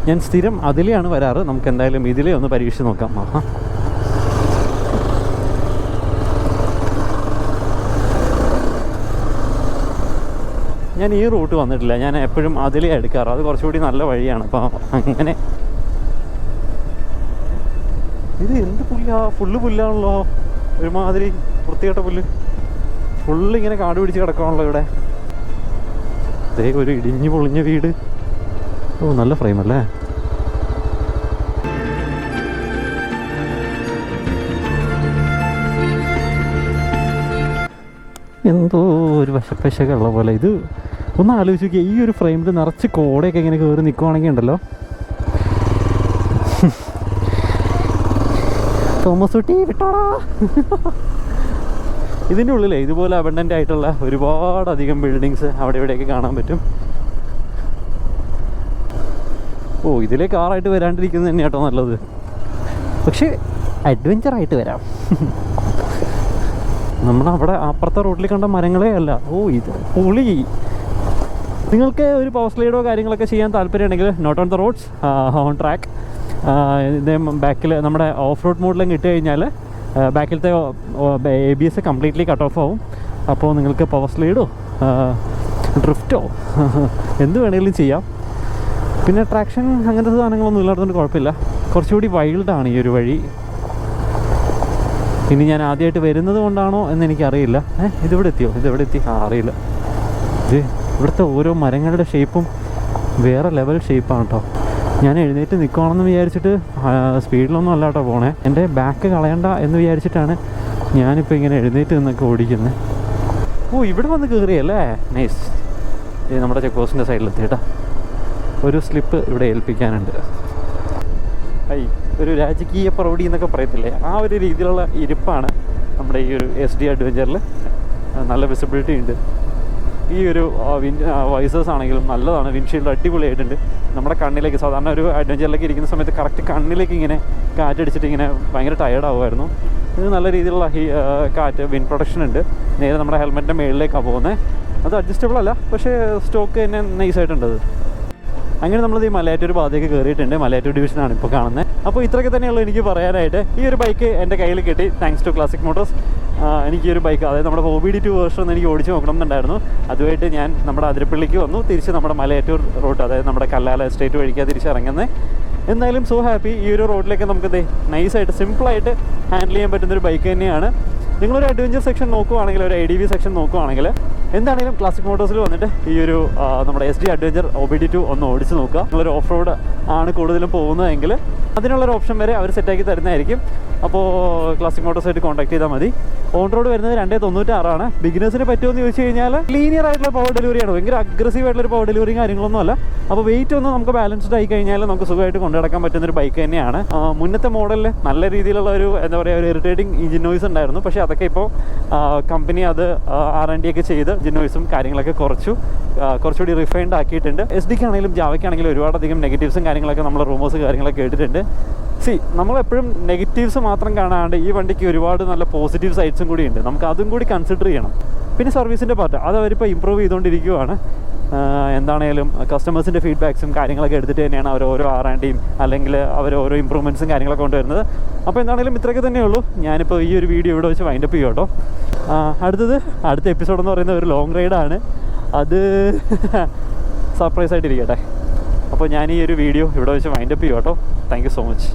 ഞാൻ സ്ഥിരം അതിലെയാണ് വരാറ്. നമുക്ക് എന്തായാലും ഇതിലേ ഒന്ന് പരീക്ഷിച്ച് നോക്കാം. ആഹാ, ഞാൻ ഈ റൂട്ട് വന്നിട്ടില്ല. ഞാൻ എപ്പോഴും അതിലേ എടുക്കാറ്. അത് കുറച്ചുകൂടി നല്ല വഴിയാണ്. അപ്പോൾ അങ്ങനെ ഇത് എന്ത് പുല്ലാ, ഫുള്ള് പുല്ലാണല്ലോ. ഒരുമാതിരി വൃത്തികെട്ട പുല്ല്. ഫുള്ളിങ്ങനെ കാട് പിടിച്ച് കിടക്കാണല്ലോ ഇവിടെ. അതേ ഒരു ഇടിഞ്ഞു പൊളിഞ്ഞ വീട്. ഓ, നല്ല ഫ്രെയിമല്ലേ. എന്തോ ഒരു വശപ്പശയൊക്കെ ഉള്ള പോലെ. ഇത് ഒന്ന് ആലോചിച്ച് നോക്കിയാൽ, ഈ ഒരു ഫ്രെയിമിൽ നിറച്ച് കോടയൊക്കെ ഇങ്ങനെ കയറി നിൽക്കുവാണെങ്കിൽ ഉണ്ടല്ലോ. തോമസ് കുട്ടി വിട്ടോടാ. ഇതിൻ്റെ ഉള്ളിൽ ഇതുപോലെ അബണ്ടൻ്റ് ആയിട്ടുള്ള ഒരുപാടധികം ബിൽഡിങ്സ് അവിടെ ഇവിടെയൊക്കെ കാണാൻ പറ്റും. ഓ, ഇതിലെ കാറായിട്ട് വരാണ്ടിരിക്കുന്നത് തന്നെ കേട്ടോ നല്ലത്. പക്ഷേ അഡ്വഞ്ചറായിട്ട് വരാം. നമ്മളവിടെ അപ്പുറത്തെ റോഡിൽ കണ്ട മരങ്ങളേ അല്ല. ഓ, ഇത് പൊളി. നിങ്ങൾക്ക് ഒരു പവർ സ്ലൈഡോ കാര്യങ്ങളൊക്കെ ചെയ്യാൻ താല്പര്യമുണ്ടെങ്കിൽ not on the roads, on track. ഇത് ബാക്കിൽ നമ്മുടെ ഓഫ് റോഡ് മോഡിലും ഇട്ട് കഴിഞ്ഞാൽ ബാക്കിലത്തെ ABS കംപ്ലീറ്റ്ലി കട്ട് ഓഫ് ആവും. അപ്പോൾ നിങ്ങൾക്ക് പവർ സ്ലൈഡോ ഡ്രിഫ്റ്റോ എന്ത് വേണമെങ്കിലും ചെയ്യാം. പിന്നെ ട്രാക്ഷൻ അങ്ങനത്തെ സാധനങ്ങളൊന്നും ഇല്ലാത്തതുകൊണ്ട് കുഴപ്പമില്ല. കുറച്ചുകൂടി വൈൽഡാണ് ഈ ഒരു വഴി. ഇനി ഞാൻ ആദ്യമായിട്ട് വരുന്നത് കൊണ്ടാണോ എന്നെനിക്കറിയില്ല. ഇതിവിടെ എത്തിയോ? ഇതെവിടെ എത്തി? അറിയില്ല. ഇത് ഇവിടുത്തെ ഓരോ മരങ്ങളുടെ ഷേപ്പും വേറെ ലെവൽ ഷേപ്പാണ് കേട്ടോ. ഞാൻ എഴുന്നേറ്റ് നിൽക്കുകയാണെന്ന് വിചാരിച്ചിട്ട് സ്പീഡിലൊന്നും അല്ല കേട്ടോ പോണേ. എൻ്റെ ബാക്ക് കളയണ്ട എന്ന് വിചാരിച്ചിട്ടാണ് ഞാനിപ്പോൾ ഇങ്ങനെ എഴുന്നേറ്റ് നിന്നൊക്കെ ഓടിക്കുന്നത്. ഓ, ഇവിടെ വന്ന് കയറിയല്ലേ? നൈസ്. ഇത് നമ്മുടെ ചെക്ക് പോസ്റ്റിൻ്റെ സൈഡിലെത്തി കേട്ടോ. ഒരു സ്ലിപ്പ് ഇവിടെ ഏൽപ്പിക്കാനുണ്ട്. ഒരു രാജകീയ പ്രൗഢി എന്നൊക്കെ പറയത്തില്ലേ, ആ ഒരു രീതിയിലുള്ള ഇരിപ്പാണ് നമ്മുടെ ഈ ഒരു SD അഡ്വഞ്ചറിൽ. നല്ല വിസിബിലിറ്റി ഉണ്ട്. ഈ ഒരു വൈസേഴ്സ് ആണെങ്കിലും നല്ലതാണ്. വിൻഷീൽഡ് അടിപൊളിയായിട്ടുണ്ട്. നമ്മുടെ കണ്ണിലേക്ക്, സാധാരണ ഒരു അഡ്വഞ്ചറിലേക്ക് ഇരിക്കുന്ന സമയത്ത് കറക്റ്റ് കണ്ണിലേക്ക് ഇങ്ങനെ കാറ്റടിച്ചിട്ട് ഇങ്ങനെ ഭയങ്കര ടയേർഡാവുമായിരുന്നു. ഇത് നല്ല രീതിയിലുള്ള കാറ്റ്, വിൻ പ്രൊട്ടക്ഷൻ ഉണ്ട്. നേരെ നമ്മുടെ ഹെൽമെറ്റിൻ്റെ മുകളിലേക്കാണ് പോകുന്നത്. അത് അഡ്ജസ്റ്റബിൾ അല്ല, പക്ഷേ സ്റ്റോക്ക് തന്നെ നൈസായിട്ടുണ്ടത്. അങ്ങനെ നമ്മളത് ഈ മലയാറ്റൂർ ഭാഗത്തേക്ക് കയറിയിട്ടുണ്ട്. മലയാറ്റൂർ ഡിവിഷനാണ് ഇപ്പോൾ കാണുന്നത്. അപ്പോൾ ഇത്രയൊക്കെ തന്നെയുള്ളൂ എനിക്ക് പറയാനായിട്ട്. ഈ ഒരു ബൈക്ക് എൻ്റെ കയ്യിൽ കിട്ടി, താങ്ക്സ് ടു ക്ലാസിക് മോട്ടോഴ്സ്. എനിക്ക് ഈ ഒരു ബൈക്ക്, അതായത് നമ്മുടെ OBD2 വേർഷൻ എനിക്ക് ഓടിച്ച് നോക്കണം എന്നുണ്ടായിരുന്നു. അതുമായിട്ട് ഞാൻ നമ്മുടെ അതിരപ്പള്ളിക്ക് വന്നു. തിരിച്ച് നമ്മുടെ മലയാറ്റൂർ റോഡ്, അതായത് നമ്മുടെ കല്ലാല എസ്റ്റേറ്റ് വഴിക്കാണ് തിരിച്ചിറങ്ങുന്നത്. എന്തായാലും സോ ഹാപ്പി. ഈ ഒരു റോഡിലേക്ക് നമുക്ക് നൈസായിട്ട് സിമ്പിളായിട്ട് ഹാൻഡിൽ ചെയ്യാൻ പറ്റുന്നൊരു ബൈക്ക് തന്നെയാണ്. നിങ്ങളൊരു അഡ്വഞ്ചർ സെക്ഷൻ നോക്കുവാണെങ്കിൽ, ഒരു ADV സെക്ഷൻ നോക്കുവാണെങ്കിൽ എന്താണെങ്കിലും ക്ലാസിക് മോട്ടോഴ്സിൽ വന്നിട്ട് ഈ ഒരു നമ്മുടെ SD അഡ്വഞ്ചർ OBD2 ഒന്ന് ഓടിച്ച് നോക്കുക. നിങ്ങളൊരു ഓഫ് റോഡ് ആണ് കൂടുതലും പോകുന്നതെങ്കിൽ അതിനുള്ളൊരു ഓപ്ഷൻ വരെ അവർ സെറ്റാക്കി തരുന്നതായിരിക്കും. അപ്പോൾ ക്ലാസിക് മോട്ടോഴ്സായിട്ട് കോൺടാക്ട് ചെയ്താൽ മതി. ഓൺ റോഡ് വരുന്നത് 296 ബിഗിനേഴ്സിന് പറ്റുമെന്ന് ചോദിച്ചു കഴിഞ്ഞാൽ ലീനിയർ ആയിട്ടുള്ള പവർ ഡെലിവറിയാണ്. ഭയങ്കര അഗ്രസീവ് ആയിട്ടുള്ള പവർ ഡെലിവറിയും കാര്യങ്ങളൊന്നും അല്ല. അപ്പോൾ വെയിറ്റ് ഒന്ന് നമുക്ക് ബാലൻസ്ഡ് ആയി കഴിഞ്ഞാൽ നമുക്ക് സുഖമായിട്ട് കൊണ്ടുനടക്കാൻ പറ്റുന്നൊരു ബൈക്ക് തന്നെയാണ്. മുന്നത്തെ മോഡലിൽ നല്ല രീതിയിലുള്ള ഒരു എന്താ പറയുക, ഒരു ഇറിറ്റേറ്റിംഗ് എഞ്ചിൻ നോയ്സ് ഉണ്ടായിരുന്നു. പക്ഷേ അതൊക്കെ ഇപ്പോൾ കമ്പനി അത് R&D ഒക്കെ ചെയ്ത് എഞ്ചിൻ നോയ്സും കാര്യങ്ങളൊക്കെ കുറച്ചുകൂടി റിഫൈൻഡ് ആക്കിയിട്ടുണ്ട്. SD ആണെങ്കിലും ജാവയ്ക്കാണെങ്കിലും ഒരുപാടധികം നെഗറ്റീവ്സും കാര്യങ്ങളൊക്കെ നമ്മൾ റൂമേഴ്സ് കാര്യങ്ങളൊക്കെ കേട്ടിട്ടുണ്ട്. നമ്മളെപ്പോഴും നെഗറ്റീവ്സ് മാത്രം കാണാണ്ട് ഈ വണ്ടിക്ക് ഒരുപാട് നല്ല പോസിറ്റീവ് സൈഡ്സും കൂടി ഉണ്ട്. നമുക്ക് അതും കൂടി കൺസിഡർ ചെയ്യണം. പിന്നെ സർവീസിൻ്റെ പാർട്ട് അത് അവരിപ്പോൾ ഇമ്പ്രൂവ് ചെയ്തുകൊണ്ടിരിക്കുകയാണ്. എന്താണേലും കസ്റ്റമേഴ്സിൻ്റെ ഫീഡ്ബാക്സും കാര്യങ്ങളൊക്കെ എടുത്തിട്ട് തന്നെയാണ് അവർ ഓരോ R&Dയും അല്ലെങ്കിൽ അവർ ഓരോ ഇമ്പ്രൂവ്മെൻറ്റ്സും കാര്യങ്ങളൊക്കെ കൊണ്ടുവരുന്നത്. അപ്പോൾ എന്താണേലും ഇത്രയൊക്കെ തന്നെയുള്ളൂ. ഞാനിപ്പോൾ ഈ ഒരു വീഡിയോ ഇവിടെ വെച്ച് വൈൻഡപ്പ് ചെയ്യും കേട്ടോ. അടുത്ത എപ്പിസോഡ് എന്ന് പറയുന്നത് ഒരു ലോങ് റൈഡാണ്. അത് സർപ്രൈസ് ആയിട്ടിരിക്കട്ടെ. അപ്പോൾ ഞാൻ ഈ ഒരു വീഡിയോ ഇവിടെ വെച്ച് വൈൻഡപ്പ് ചെയ്യും കേട്ടോ. Thank you so much.